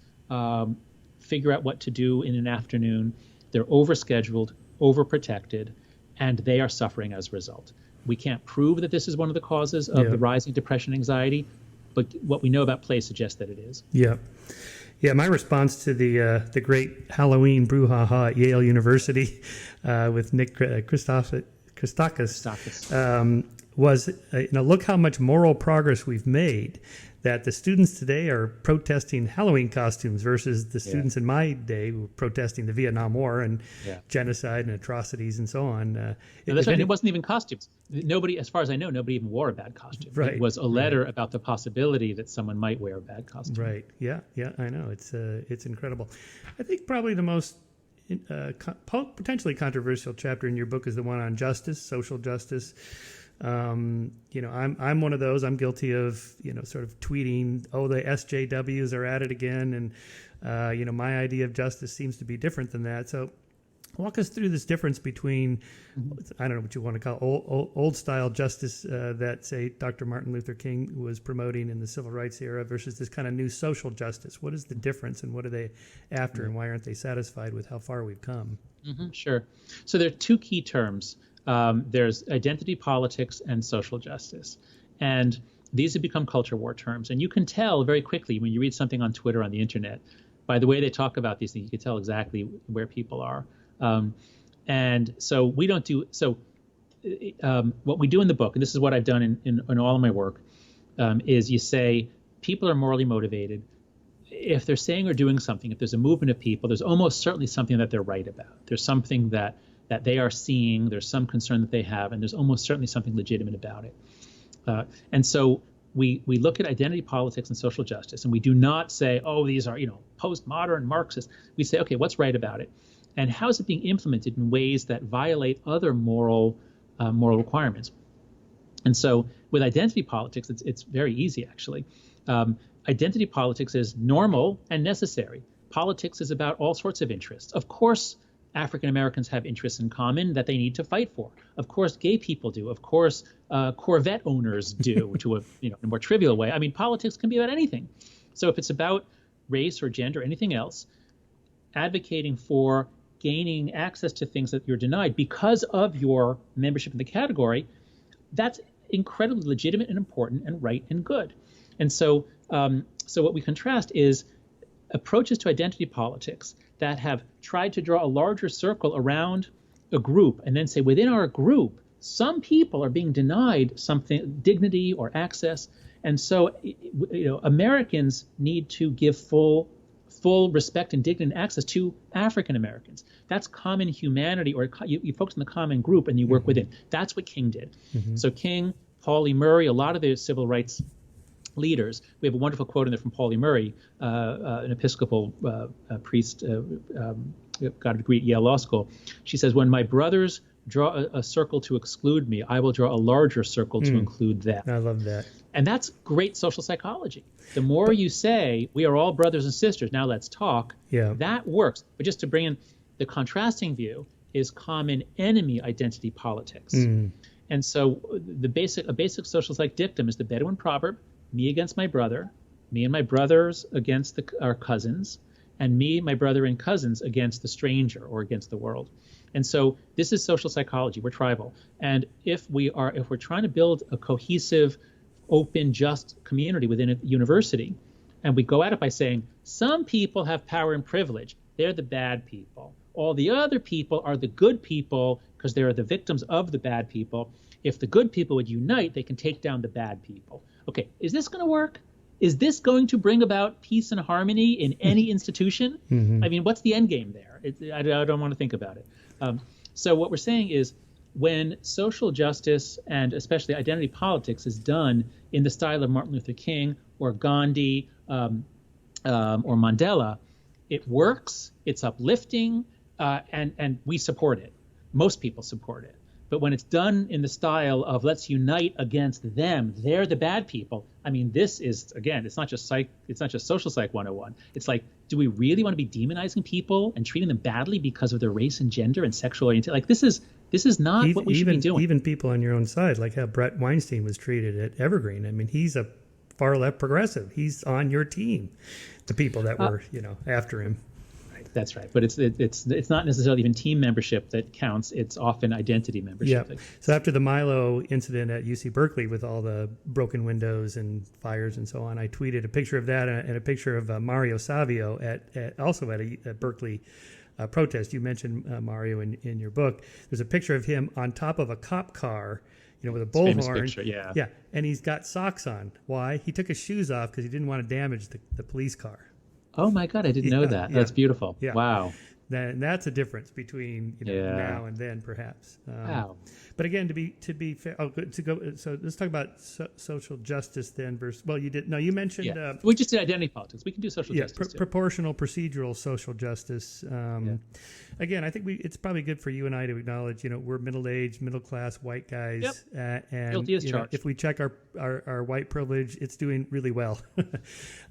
figure out what to do in an afternoon. They're overscheduled, overprotected, and they are suffering as a result. We can't prove that this is one of the causes of the rising depression and anxiety, but what we know about play suggests that it is. Yeah. Yeah, my response to the great Halloween brouhaha at Yale University with Nick Christakis was, look how much moral progress we've made, that the students today are protesting Halloween costumes versus the students in my day who were protesting the Vietnam War and genocide and atrocities and so on. That's right. It wasn't even costumes. Nobody, as far as I know, nobody even wore a bad costume. Right. It was a letter about the possibility that someone might wear a bad costume. Right. Yeah. Yeah. I know. It's incredible. I think probably the most potentially controversial chapter in your book is the one on justice, social justice. I'm one of those. I'm guilty of, sort of tweeting, the SJWs are at it again. And, my idea of justice seems to be different than that. So Walk us through this difference between, I don't know what you want to call old style justice that, say, Dr. Martin Luther King was promoting in the civil rights era versus this kind of new social justice. What is the difference, and what are they after, and why aren't they satisfied with how far we've come? Sure. So there are two key terms. There's identity politics and social justice. And these have become culture war terms. And you can tell very quickly when you read something on Twitter, on the internet, by the way they talk about these things, you can tell exactly where people are. And so we don't do, so what we do in the book, and this is what I've done in all of my work, is you say people are morally motivated. If they're saying or doing something, if there's a movement of people, there's almost certainly something that they're right about. There's something that they are seeing, there's some concern that they have, and there's almost certainly something legitimate about it. And so we look at identity politics and social justice, and we do not say, oh, these are, postmodern Marxists. We say, okay, what's right about it? And how is it being implemented in ways that violate other moral requirements? And so with identity politics, it's very easy, actually. Identity politics is normal and necessary. Politics is about all sorts of interests. Of course, African Americans have interests in common that they need to fight for. Of course, gay people do. Of course, Corvette owners do, to in a more trivial way. I mean, politics can be about anything. So if it's about race or gender or anything else, advocating for gaining access to things that you're denied because of your membership in the category, that's incredibly legitimate and important and right and good. And so what we contrast is approaches to identity politics that have tried to draw a larger circle around a group and then say within our group, some people are being denied something, dignity or access. And so, Americans need to give full respect and dignity and access to African Americans. That's common humanity, or you focus on the common group and you work within. That's what King did. So King, Pauli Murray, a lot of the civil rights leaders. We have a wonderful quote in there from Pauli Murray, an Episcopal priest, got a degree at Yale Law School. She says, when my brothers draw a circle to exclude me, I will draw a larger circle to include them. I love that. And that's great social psychology. The more you say, we are all brothers and sisters, now let's talk, that works. But just to bring in the contrasting view is common enemy identity politics. And so a basic social psych dictum is the Bedouin proverb, me against my brother, me and my brothers against our cousins, and me, my brother, and cousins against the stranger or against the world. And so this is social psychology. We're tribal. And if we're trying to build a cohesive, open, just community within a university, and we go at it by saying, some people have power and privilege, they're the bad people. All the other people are the good people because they're the victims of the bad people. If the good people would unite, they can take down the bad people. Okay, is this going to work? Is this going to bring about peace and harmony in any institution? I mean, what's the end game there? I don't want to think about it. So what we're saying is when social justice and especially identity politics is done in the style of Martin Luther King or Gandhi or Mandela, it works, it's uplifting, and we support it. Most people support it. But when it's done in the style of let's unite against them, they're the bad people. I mean, this is, again, it's not just social psych 101. It's like, do we really want to be demonizing people and treating them badly because of their race and gender and sexual orientation? Like, this is not what we should be doing. Even people on your own side, like how Brett Weinstein was treated at Evergreen. I mean, he's a far left progressive. He's on your team. The people that were, after him. That's right. But it's not necessarily even team membership that counts. It's often identity membership. Yeah. So after the Milo incident at UC Berkeley with all the broken windows and fires and so on, I tweeted a picture of that and a picture of Mario Savio also at a Berkeley protest. You mentioned Mario in your book. There's a picture of him on top of a cop car, with a bullhorn. Picture, yeah. Yeah. And he's got socks on. Why? He took his shoes off because he didn't want to damage the police car. Oh my God, I didn't know that. That's beautiful. Yeah. Wow. That's a difference between now and then, perhaps. Wow. But again, to be fair, so let's talk about social justice then versus. Well, you mentioned. Yeah. We just did identity politics. We can do social justice. Proportional procedural social justice. Again, I think it's probably good for you and I to acknowledge. We're middle-aged, middle-class white guys, and guilty as charged. If we check our white privilege, it's doing really well.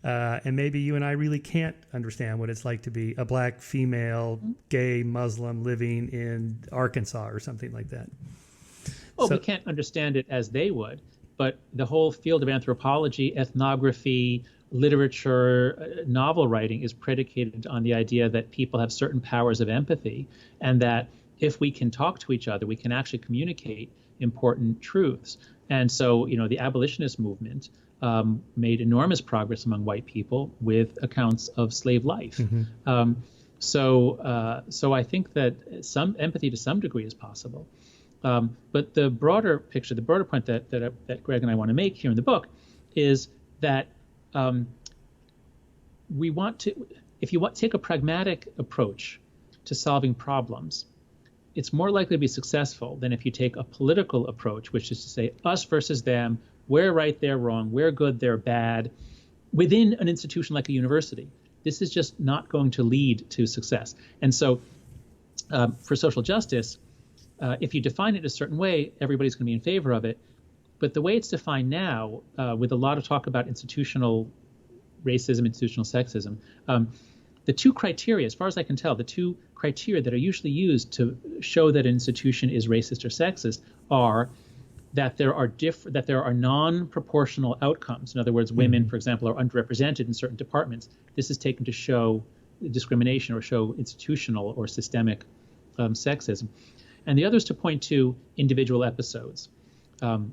And maybe you and I really can't understand what it's like to be a black female male, gay Muslim living in Arkansas or something like that. Oh, we can't understand it as they would, but the whole field of anthropology, ethnography, literature, novel writing is predicated on the idea that people have certain powers of empathy, and that if we can talk to each other, we can actually communicate important truths. And so, the abolitionist movement made enormous progress among white people with accounts of slave life. So I think that some empathy to some degree is possible. But the broader picture, the broader point that Greg and I want to make here in the book is that we want to, if you take a pragmatic approach to solving problems, it's more likely to be successful than if you take a political approach, which is to say us versus them, we're right, they're wrong, we're good, they're bad, within an institution like a university. This is just not going to lead to success. And so for social justice, if you define it a certain way, everybody's going to be in favor of it. But the way it's defined now, with a lot of talk about institutional racism, institutional sexism, the two criteria, as far as I can tell, the two criteria that are usually used to show that an institution is racist or sexist are that there are non-proportional outcomes. In other words, women, for example, are underrepresented in certain departments. This is taken to show discrimination or show institutional or systemic sexism. And the other is to point to individual episodes. And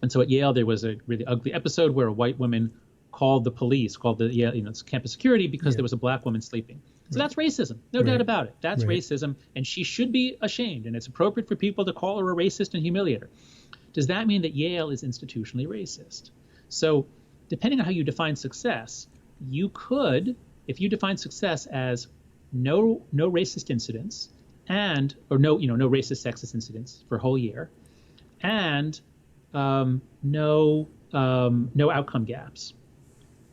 so at Yale, there was a really ugly episode where a white woman called the police, called the campus security because there was a black woman sleeping. So that's racism, no doubt about it. That's racism, and she should be ashamed, and it's appropriate for people to call her a racist and humiliate her. Does that mean that Yale is institutionally racist? So depending on how you define success, you could, if you define success as no racist incidents or no racist sexist incidents for a whole year, and no outcome gaps,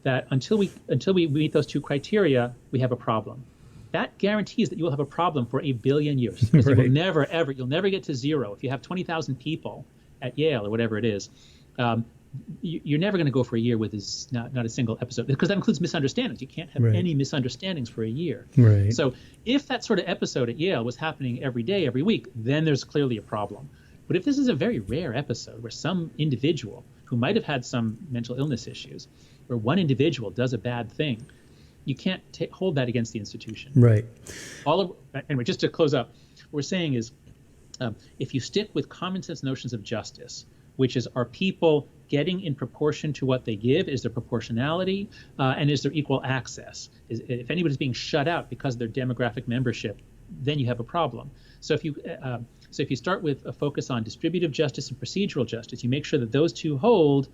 that until we meet those two criteria, we have a problem. That guarantees that you will have a problem for a billion years, because you will you'll never get to zero. If you have 20,000 people at Yale or whatever it is, you're never going to go for a year with not a single episode, because that includes misunderstandings. You can't have any misunderstandings for a year. So if that sort of episode at Yale was happening every day, every week, then there's clearly a problem. But if this is a very rare episode where some individual who might have had some mental illness issues, where one individual does a bad thing, you can't hold that against the institution. Anyway, just to close up, what we're saying is, if you stick with common sense notions of justice, which is, are people getting in proportion to what they give? Is there proportionality? And is there equal access? If anybody's being shut out because of their demographic membership, then you have a problem. So if you start with a focus on distributive justice and procedural justice, you make sure that those two hold,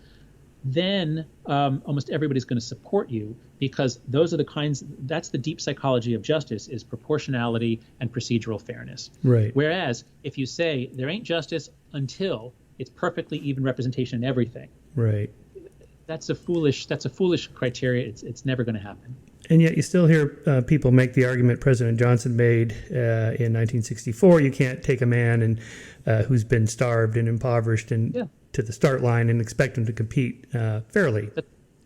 then almost everybody's going to support you, because those are that's the deep psychology of justice, is proportionality and procedural fairness. Whereas if you say there ain't justice until it's perfectly even representation in everything, that's a foolish criteria. It's never going to happen. And yet you still hear people make the argument President Johnson made in 1964: you can't take a man who's been starved and impoverished to the start line and expect him to compete fairly.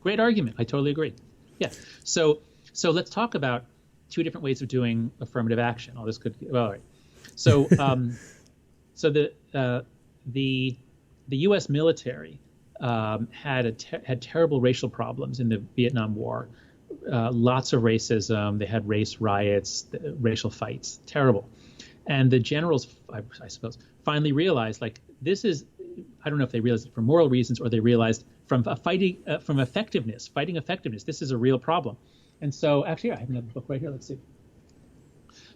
Great argument. I totally agree. Yeah. So let's talk about two different ways of doing affirmative action. All right. So the U.S. military had terrible racial problems in the Vietnam War. Lots of racism. They had race riots, racial fights. Terrible. And the generals, I suppose, finally realized, like, this is, I don't know if they realized it for moral reasons or they realized from fighting effectiveness, this is a real problem. And so, actually, I have another book right here. Let's see.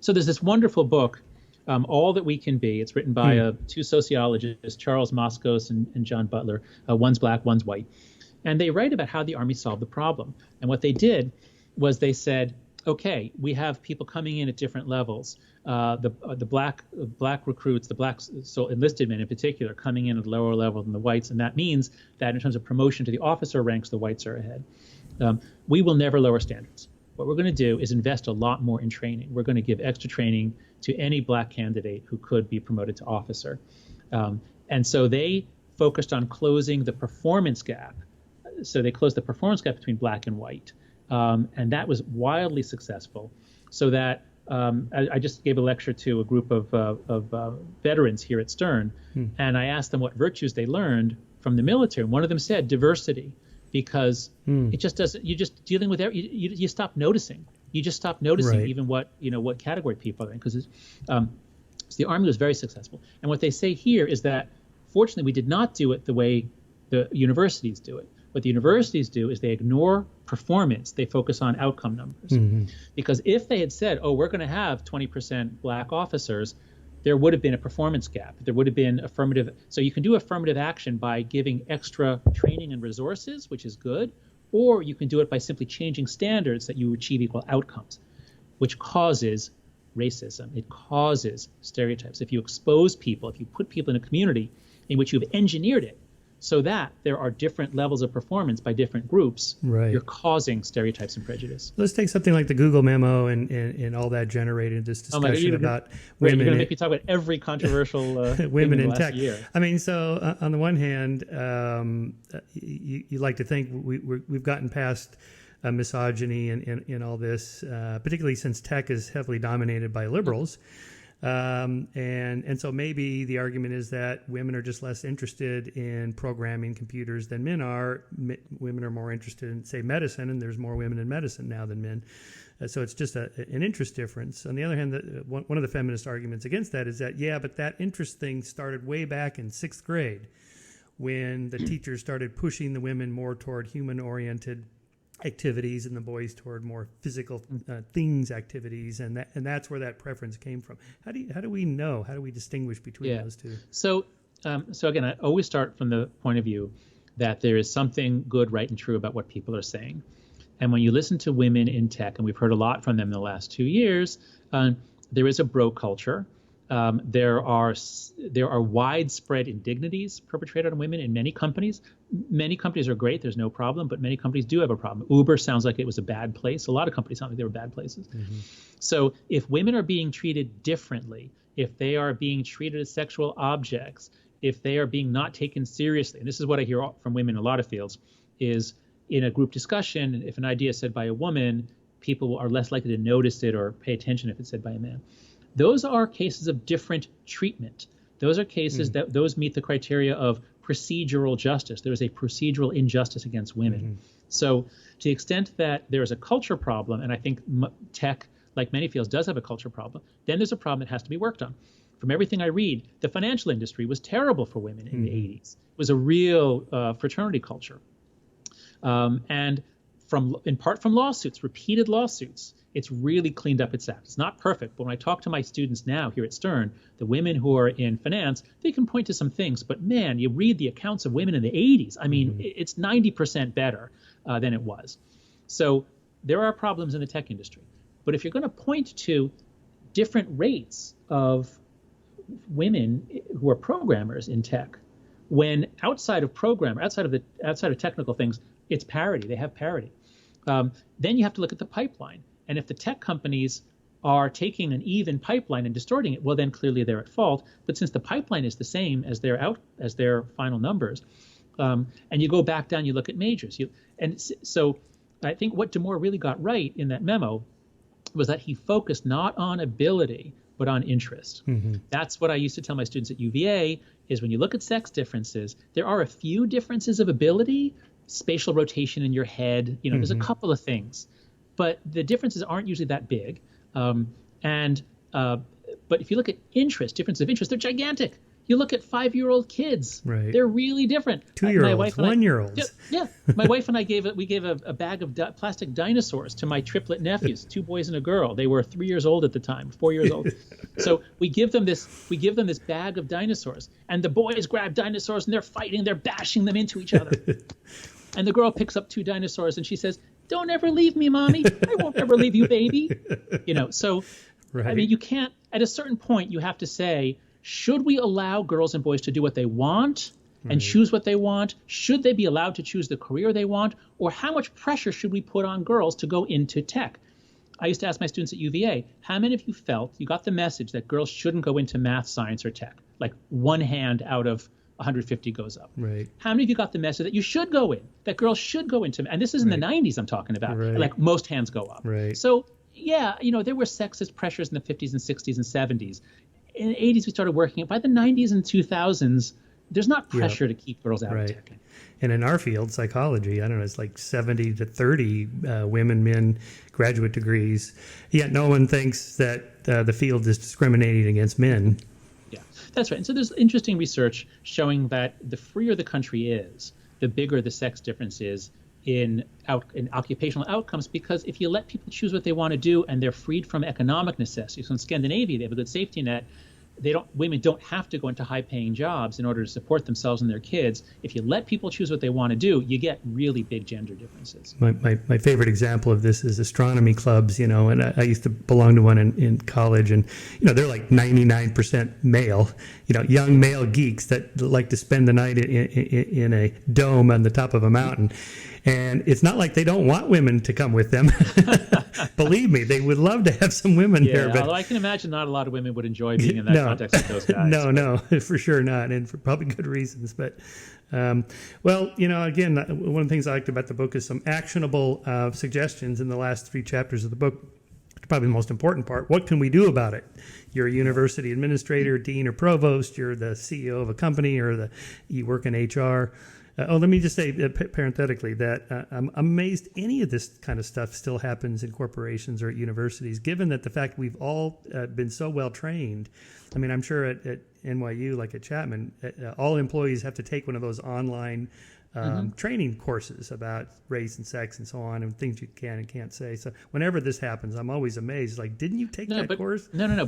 So there's this wonderful book, All That We Can Be. It's written by two sociologists, Charles Moscos and John Butler. One's black, one's white. And they write about how the Army solved the problem. And what they did was they said, okay, we have people coming in at different levels. The black recruits, so enlisted men in particular, coming in at a lower level than the whites, and that means that in terms of promotion to the officer ranks, the whites are ahead. We will never lower standards. What we're going to do is invest a lot more in training. We're going to give extra training to any black candidate who could be promoted to officer. And so they focused on closing the performance gap. So they closed the performance gap between black and white. And that was wildly successful, so that I just gave a lecture to a group of veterans here at Stern, and I asked them what virtues they learned from the military. And one of them said diversity, because it just doesn't. You're just dealing with you stop noticing. You just stop noticing even what category people are in, because so the Army was very successful. And what they say here is that fortunately we did not do it the way the universities do it. What the universities do is they ignore performance. They focus on outcome numbers. Because if they had said, oh, we're going to have 20% black officers, there would have been a performance gap. There would have been affirmative. So you can do affirmative action by giving extra training and resources, which is good, or you can do it by simply changing standards that you achieve equal outcomes, which causes racism. It causes stereotypes. If you expose people, if you put people in a community in which you've engineered it so that there are different levels of performance by different groups, you're causing stereotypes and prejudice. Let's take something like the Google memo and all that generated this discussion about women. You're going to make me talk about every controversial women in last tech. Year. I mean, so on the one hand, you like to think we've gotten past misogyny and all this, particularly since tech is heavily dominated by liberals. And so maybe the argument is that women are just less interested in programming computers than men are. Women are more interested in, say, medicine, and there's more women in medicine now than men. So it's just an interest difference. On the other hand, one of the feminist arguments against that is that, but that interest thing started way back in 6th grade when the teachers started pushing the women more toward human-oriented activities and the boys toward more physical things activities, and that's where that preference came from. How do we know? How do we distinguish between those two? So again, I always start from the point of view that there is something good, right, and true about what people are saying. And when you listen to women in tech, and we've heard a lot from them in the last 2 years, there is a bro culture. There are widespread indignities perpetrated on women in many companies. Many companies are great, there's no problem, but many companies do have a problem. Uber sounds like it was a bad place. A lot of companies sound like they were bad places. So if women are being treated differently, if they are being treated as sexual objects, if they are being not taken seriously, and this is what I hear from women in a lot of fields, is in a group discussion, if an idea is said by a woman, people are less likely to notice it or pay attention if it's said by a man. Those are cases of different treatment. Those are cases that those meet the criteria of procedural justice. There is a procedural injustice against women. So to the extent that there is a culture problem, and I think tech, like many fields, does have a culture problem, then there's a problem that has to be worked on. From everything I read, the financial industry was terrible for women in the 80s. It was a real fraternity culture. And in part from lawsuits, repeated lawsuits, it's really cleaned up its act. It's not perfect, but when I talk to my students now here at Stern, the women who are in finance, they can point to some things, but man, you read the accounts of women in the 80s. I mean, it's 90% better than it was. So there are problems in the tech industry. But if you're going to point to different rates of women who are programmers in tech, when outside of technical things, it's parity. They have parity. Then you have to look at the pipeline. And if the tech companies are taking an even pipeline and distorting it, well, then clearly they're at fault. But since the pipeline is the same as their final numbers, and you go back down, you look at majors. So I think what Nword really got right in that memo was that he focused not on ability, but on interest. That's what I used to tell my students at UVA, is when you look at sex differences, there are a few differences of ability, spatial rotation in your head, there's a couple of things. But the differences aren't usually that big. But if you look at difference of interest, they're gigantic. You look at 5-year-old kids. Right. They're really different. 2-year-olds, 1-year-olds. Yeah. My wife and I gave a bag of plastic dinosaurs to my triplet nephews, 2 boys and a girl. They were 3 years old at the time, 4 years old. So we give them this bag of dinosaurs, and the boys grab dinosaurs and they're fighting, they're bashing them into each other. And the girl picks up 2 dinosaurs and she says, "Don't ever leave me, Mommy. I won't ever leave you, baby." So I mean, you can't, at a certain point, you have to say, should we allow girls and boys to do what they want and choose what they want? Should they be allowed to choose the career they want? Or how much pressure should we put on girls to go into tech? I used to ask my students at UVA, how many of you felt you got the message that girls shouldn't go into math, science, or tech? Like one hand out of 150 goes up. Right. How many of you got the message that you should go in, that girls should go into, and this is in the 90s I'm talking about, like most hands go up. Right. So Yeah, there were sexist pressures in the 50s and 60s and 70s. In the 80s, we started working. By the 90s and 2000s, there's not pressure to keep girls out of tech. And in our field, psychology, I don't know, it's like 70 to 30 women, men, graduate degrees. Yet no one thinks that the field is discriminating against men. Yeah, that's right. And so there's interesting research showing that the freer the country is, the bigger the sex difference is in occupational outcomes, because if you let people choose what they want to do and they're freed from economic necessity. So in Scandinavia, they have a good safety net. Women don't have to go into high-paying jobs in order to support themselves and their kids. If you let people choose what they want to do, you get really big gender differences. My favorite example of this is astronomy clubs, and I used to belong to one in college, and they're like 99% male, young male geeks that like to spend the night in a dome on the top of a mountain. And it's not like they don't want women to come with them. Believe me, they would love to have some women there. But although I can imagine not a lot of women would enjoy being in that context with those guys. No, for sure not, and for probably good reasons. But, again, one of the things I liked about the book is some actionable suggestions in the last 3 chapters of the book. Probably the most important part. What can we do about it? You're a university administrator, dean or provost. You're the CEO of a company, or you work in HR. Let me just say parenthetically that I'm amazed any of this kind of stuff still happens in corporations or at universities, given that the fact we've all been so well trained. I mean, I'm sure at NYU, like at Chapman, all employees have to take one of those online training courses about race and sex and so on, and things you can and can't say. So whenever this happens, I'm always amazed. Like, didn't you take that course? No.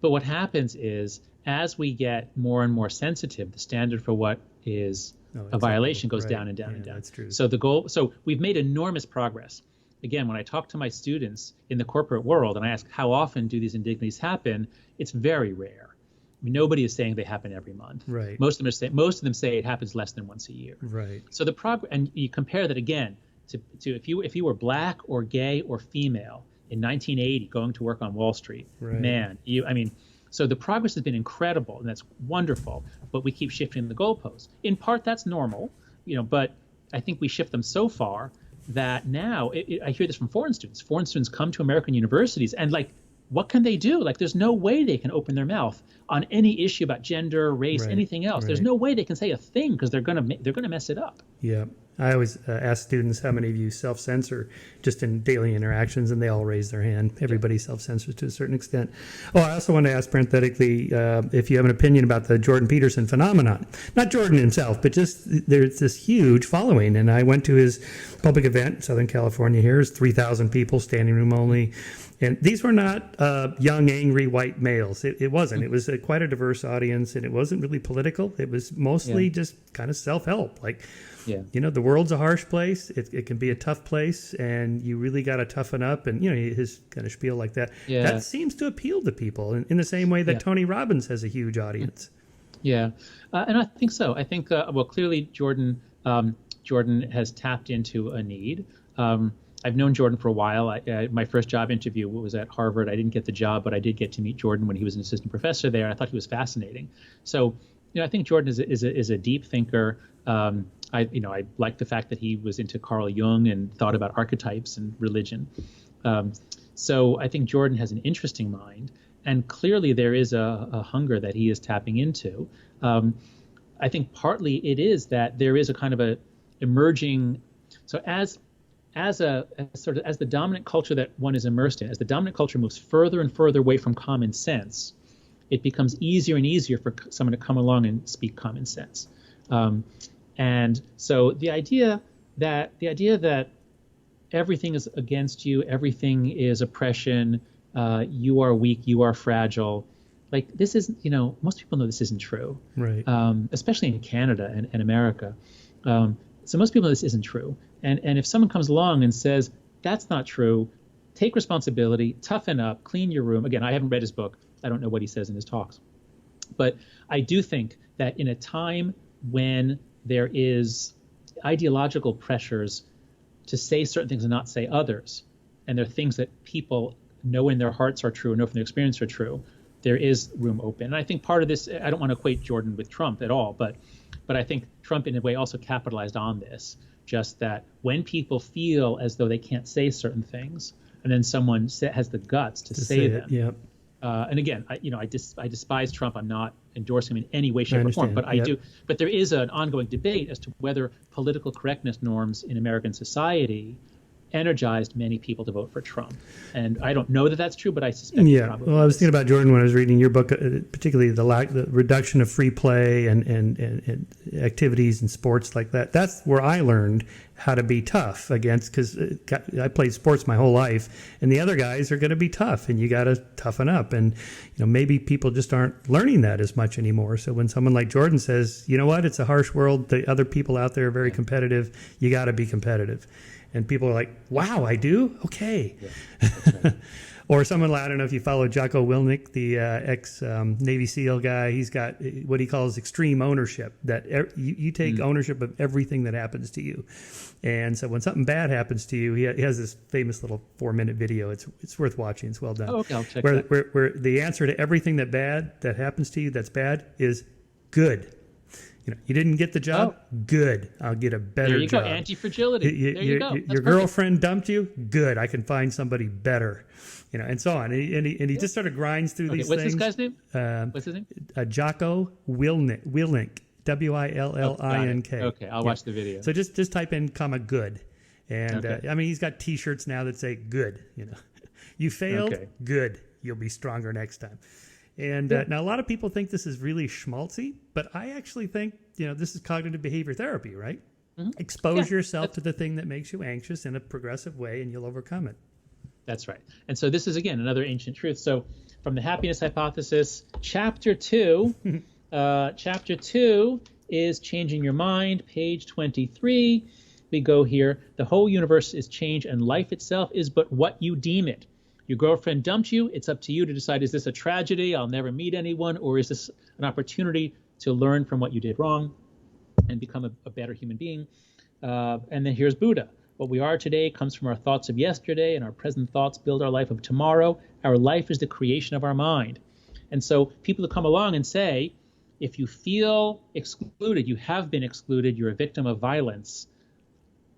But what happens is, as we get more and more sensitive, the standard for what is a violation goes down and down and down. That's true. So we've made enormous progress. Again, when I talk to my students in the corporate world and I ask how often do these indignities happen, it's very rare. I mean, nobody is saying they happen every month. Right. Most of them say it happens less than once a year. Right. So the progress, and you compare that again to if you were black or gay or female in 1980 going to work on Wall Street, man, so the progress has been incredible, and that's wonderful, but we keep shifting the goalposts. In part, that's normal, but I think we shift them so far that now, I hear this from foreign students. Foreign students come to American universities, and what can they do? There's no way they can open their mouth on any issue about gender, race, anything else. There's no way they can say a thing, because they're gonna mess it up. Yeah. I always ask students how many of you self-censor just in daily interactions, and they all raise their hand. Everybody self-censors to a certain extent. Oh, I also want to ask parenthetically if you have an opinion about the Jordan Peterson phenomenon. Not Jordan himself, but just there's this huge following. And I went to his public event in Southern California here. It's 3,000 people, standing room only. And these were not young, angry white males. It wasn't. It was quite a diverse audience, and it wasn't really political. It was mostly just kind of self-help. The world's a harsh place. It can be a tough place, and you really got to toughen up. And, his kind of spiel like that. Yeah. That seems to appeal to people in the same way that Tony Robbins has a huge audience. Yeah, and I think so. I think, clearly Jordan has tapped into a need. I've known Jordan for a while. My first job interview was at Harvard. I didn't get the job, but I did get to meet Jordan when he was an assistant professor there. I thought he was fascinating. So, I think Jordan is a deep thinker. I like the fact that he was into Carl Jung and thought about archetypes and religion. So I think Jordan has an interesting mind, and clearly there is a hunger that he is tapping into. I think partly it is that there is a kind of a emerging. So as the dominant culture that one is immersed in, as the dominant culture moves further and further away from common sense, it becomes easier and easier for someone to come along and speak common sense. And so the idea that everything is against you, everything is oppression, you are weak, you are fragile, this isn't, most people know this isn't true, right? Especially in Canada and America. So most people know this isn't true. And if someone comes along and says, that's not true, take responsibility, toughen up, clean your room. Again, I haven't read his book. I don't know what he says in his talks. But I do think that in a time when there is ideological pressures to say certain things and not say others, and there are things that people know in their hearts are true and know from their experience are true, there is room open. And I think part of this, I don't want to equate Jordan with Trump at all, but I think Trump in a way also capitalized on this, just that when people feel as though they can't say certain things, and then someone has the guts to say them. Yep. And again, I despise Trump. I'm not endorsing him in any way, shape, or form. But I do. But there is an ongoing debate as to whether political correctness norms in American society energized many people to vote for Trump. And I don't know that that's true, but I suspect it probably Well, I was is. thinking about, Jordan, when I was reading your book, particularly the reduction of free play and activities and sports like that. That's where I learned how to be tough against, because I played sports my whole life, and the other guys are going to be tough, and you got to toughen up. And maybe people just aren't learning that as much anymore. So when someone like Jordan says, you know what, it's a harsh world, the other people out there are very competitive, you got to be competitive. And people are like, wow, I do? Okay. Yeah, that's right. Or someone, I don't know if you follow Jocko Willink, the ex-Navy SEAL guy. He's got what he calls extreme ownership, that you take ownership of everything that happens to you. And so when something bad happens to you, he has this famous little 4-minute video. It's worth watching. It's well done. Oh, okay, I'll check where the answer to everything that happens to you that's bad is good. You didn't get the job? Good. I'll get a better job. There you go. Anti-fragility. There you go. Your girlfriend dumped you? Good. I can find somebody better. And so on. And he just sort of grinds through these what's things. What's this guy's name? What's his name? Jocko Willink. Willink. Okay, I'll watch the video. So just type in good. And he's got T-shirts now that say good. You failed? Okay. Good. You'll be stronger next time. And now a lot of people think this is really schmaltzy, but I actually think, this is cognitive behavior therapy, right? Mm-hmm. Expose yourself to the thing that makes you anxious in a progressive way, and you'll overcome it. That's right. And so this is, again, another ancient truth. So from the happiness hypothesis, chapter 2 is changing your mind, page 23. We go here. The whole universe is change, and life itself is but what you deem it. Your girlfriend dumped you. It's up to you to decide, is this a tragedy, I'll never meet anyone, or is this an opportunity to learn from what you did wrong and become a better human being? And then here's Buddha. What we are today comes from our thoughts of yesterday, and our present thoughts build our life of tomorrow. Our life is the creation of our mind. And so people who come along and say, if you feel excluded, you have been excluded, you're a victim of violence.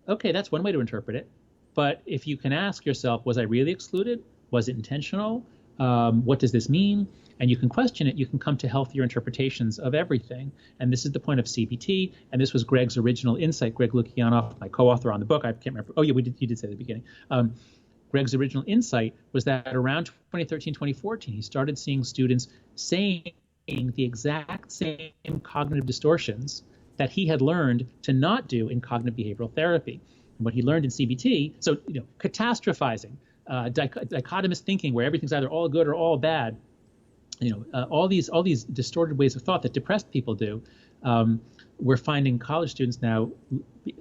Okay, that's one way to interpret it. But if you can ask yourself, was I really excluded? Was it intentional? What does this mean? And you can question it. You can come to healthier interpretations of everything. And this is the point of CBT. And this was Greg's original insight. Greg Lukianoff, my co-author on the book. I can't remember. Oh, yeah, you did say at the beginning. Greg's original insight was that around 2013, 2014, he started seeing students saying the exact same cognitive distortions that he had learned to not do in cognitive behavioral therapy. And what he learned in CBT, so catastrophizing, dichotomous thinking where everything's either all good or all bad, all these distorted ways of thought that depressed people do, we're finding college students now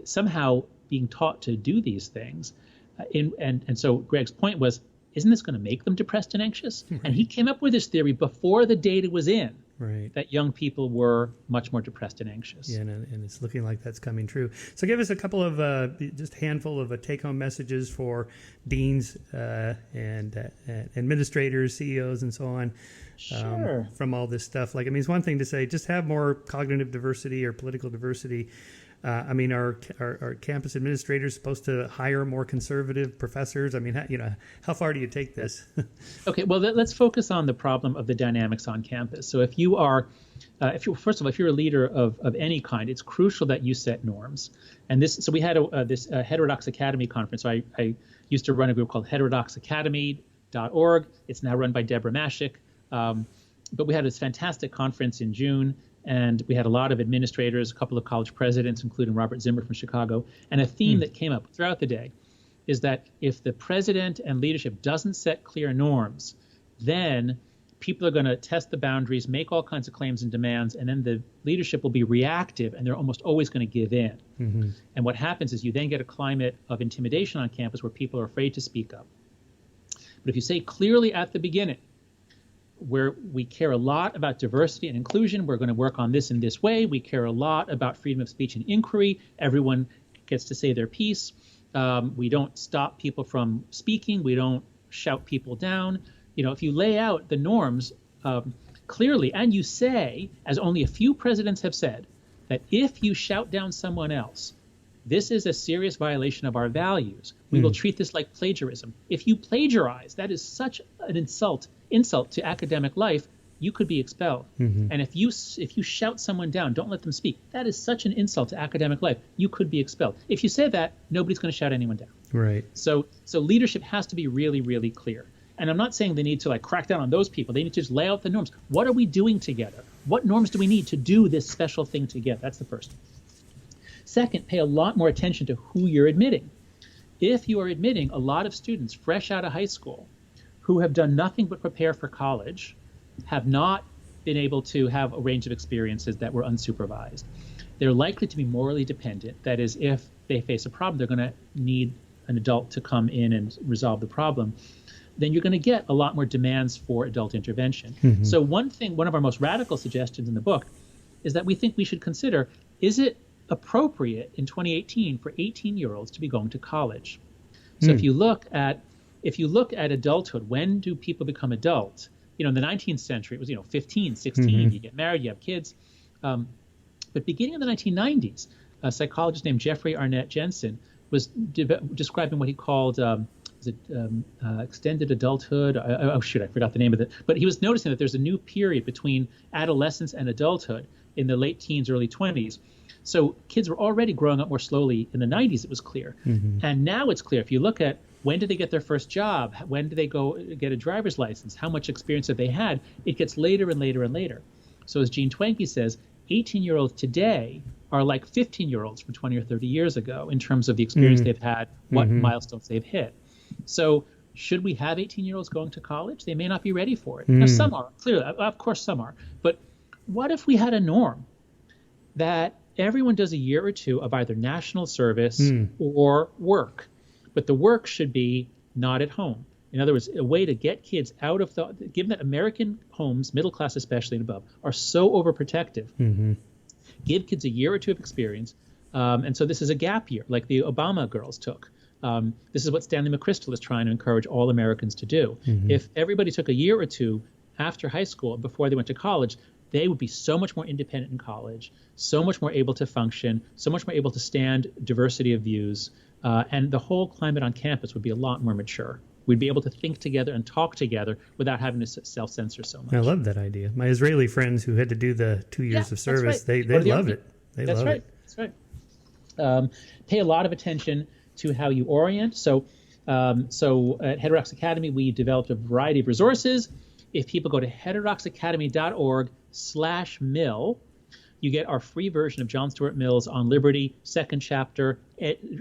somehow being taught to do these things. And so Greg's point was, isn't this going to make them depressed and anxious? Right. And he came up with this theory before the data was in, right, that young people were much more depressed and anxious. Yeah, and it's looking like that's coming true. So give us a couple of, just a handful of take-home messages for deans and administrators, CEOs, and so on. Sure. From all this stuff. It's one thing to say, just have more cognitive diversity or political diversity. Are campus administrators supposed to hire more conservative professors? How far do you take this? Okay, well, let's focus on the problem of the dynamics on campus. So if you are, first of all, if you're a leader of any kind, it's crucial that you set norms. And so we had this Heterodox Academy conference. So I used to run a group called heterodoxacademy.org. It's now run by Deborah Mashik. But we had this fantastic conference in June. And we had a lot of administrators, a couple of college presidents, including Robert Zimmer from Chicago. And a theme that came up throughout the day is that if the president and leadership doesn't set clear norms, then people are going to test the boundaries, make all kinds of claims and demands, and then the leadership will be reactive, and they're almost always going to give in. Mm-hmm. And what happens is you then get a climate of intimidation on campus where people are afraid to speak up. But if you say clearly at the beginning, where we care a lot about diversity and inclusion, we're going to work on this in this way. We care a lot about freedom of speech and inquiry. Everyone gets to say their piece. We don't stop people from speaking. We don't shout people down. If you lay out the norms clearly, and you say, as only a few presidents have said, that if you shout down someone else, this is a serious violation of our values. We will treat this like plagiarism. If you plagiarize, that is such an insult to academic life, you could be expelled. And if you shout someone down, don't let them speak, that is such an insult to academic life, you could be expelled. If you say that, nobody's going to shout anyone down. Right. So leadership has to be really, really clear. And I'm not saying they need to like crack down on those people. They need to just lay out the norms. What are we doing together? What norms do we need to do this special thing together? That's the first. Second, pay a lot more attention to who you're admitting. If you are admitting a lot of students fresh out of high school who have done nothing but prepare for college, have not been able to have a range of experiences that were unsupervised, they're likely to be morally dependent. That is, if they face a problem, they're going to need an adult to come in and resolve the problem. Then you're going to get a lot more demands for adult intervention. So one of our most radical suggestions in the book is that we think we should consider, is it appropriate in 2018 for 18-year-olds to be going to college? So if you look at adulthood, when do people become adult? In the 19th century, it was 15, 16, you get married, you have kids. But beginning in the 1990s, a psychologist named Jeffrey Arnett Jensen was describing what he called extended adulthood. I forgot the name of it. But he was noticing that there's a new period between adolescence and adulthood in the late teens, early 20s. So kids were already growing up more slowly in the 90s, it was clear. And now it's clear. If you look at when did they get their first job, when did they go get a driver's license, how much experience have they had, it gets later and later and later. So as Jean Twenge says, 18-year-olds today are like 15-year-olds from 20 or 30 years ago in terms of the experience they've had, what milestones they've hit. So should we have 18-year-olds going to college? They may not be ready for it. Now, some are, clearly, of course some are. But what if we had a norm that everyone does a year or two of either national service or work, but the work should be not at home? In other words, a way to get kids out of given that American homes, middle class especially and above, are so overprotective, give kids a year or two of experience. And so this is a gap year, like the Obama girls took. This is what Stanley McChrystal is trying to encourage all Americans to do. If everybody took a year or two after high school, before they went to college, they would be so much more independent in college, so much more able to function, so much more able to stand diversity of views, and the whole climate on campus would be a lot more mature. We'd be able to think together and talk together without having to self-censor so much. I love that idea. My Israeli friends who had to do the 2 years of service, they love it. That's right. Pay a lot of attention to how you orient. So at Heterodox Academy, we developed a variety of resources. If people go to heterodoxacademy.org/mill, you get our free version of John Stuart Mill's On Liberty, second chapter,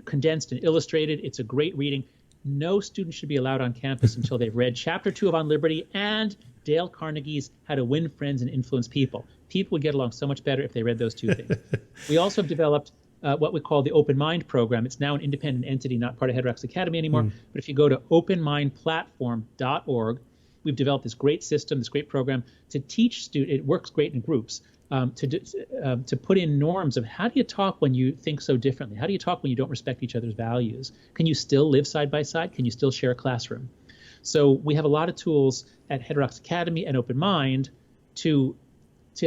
condensed and illustrated. It's a great reading. No student should be allowed on campus until they've read Chapter 2 of On Liberty and Dale Carnegie's How to Win Friends and Influence People. People would get along so much better if they read those two things. We also have developed what we call the Open Mind program. It's now an independent entity, not part of Heterodox Academy anymore. But if you go to openmindplatform.org, we've developed this great system, this great program to teach students. It works great in groups. To put in norms of how do you talk when you think so differently? How do you talk when you don't respect each other's values? Can you still live side by side? Can you still share a classroom? So we have a lot of tools at Heterodox Academy and Open Mind to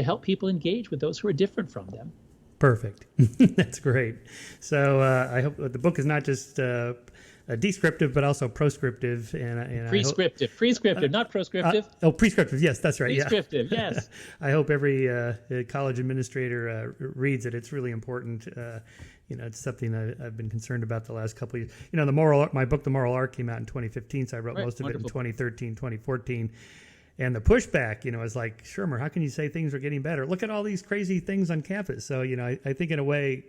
help people engage with those who are different from them. Perfect. That's great. So I hope the book is not just descriptive, but also proscriptive and prescriptive, not proscriptive. Prescriptive. Yes, that's right. Prescriptive. Yes. I hope every college administrator reads it. It's really important. It's something I've been concerned about the last couple of years. My book, The Moral Arc, came out in 2015, so I wrote most of it in 2013, 2014. And the pushback, is like, Shermer, how can you say things are getting better? Look at all these crazy things on campus. So, I think in a way,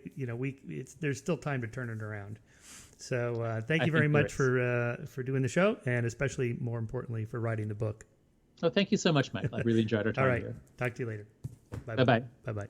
there's still time to turn it around. So thank you very much for doing the show, and especially, more importantly, for writing the book. Oh, thank you so much, Michael. I really enjoyed our time here. All right. Here. Talk to you later. Bye-bye. Bye-bye.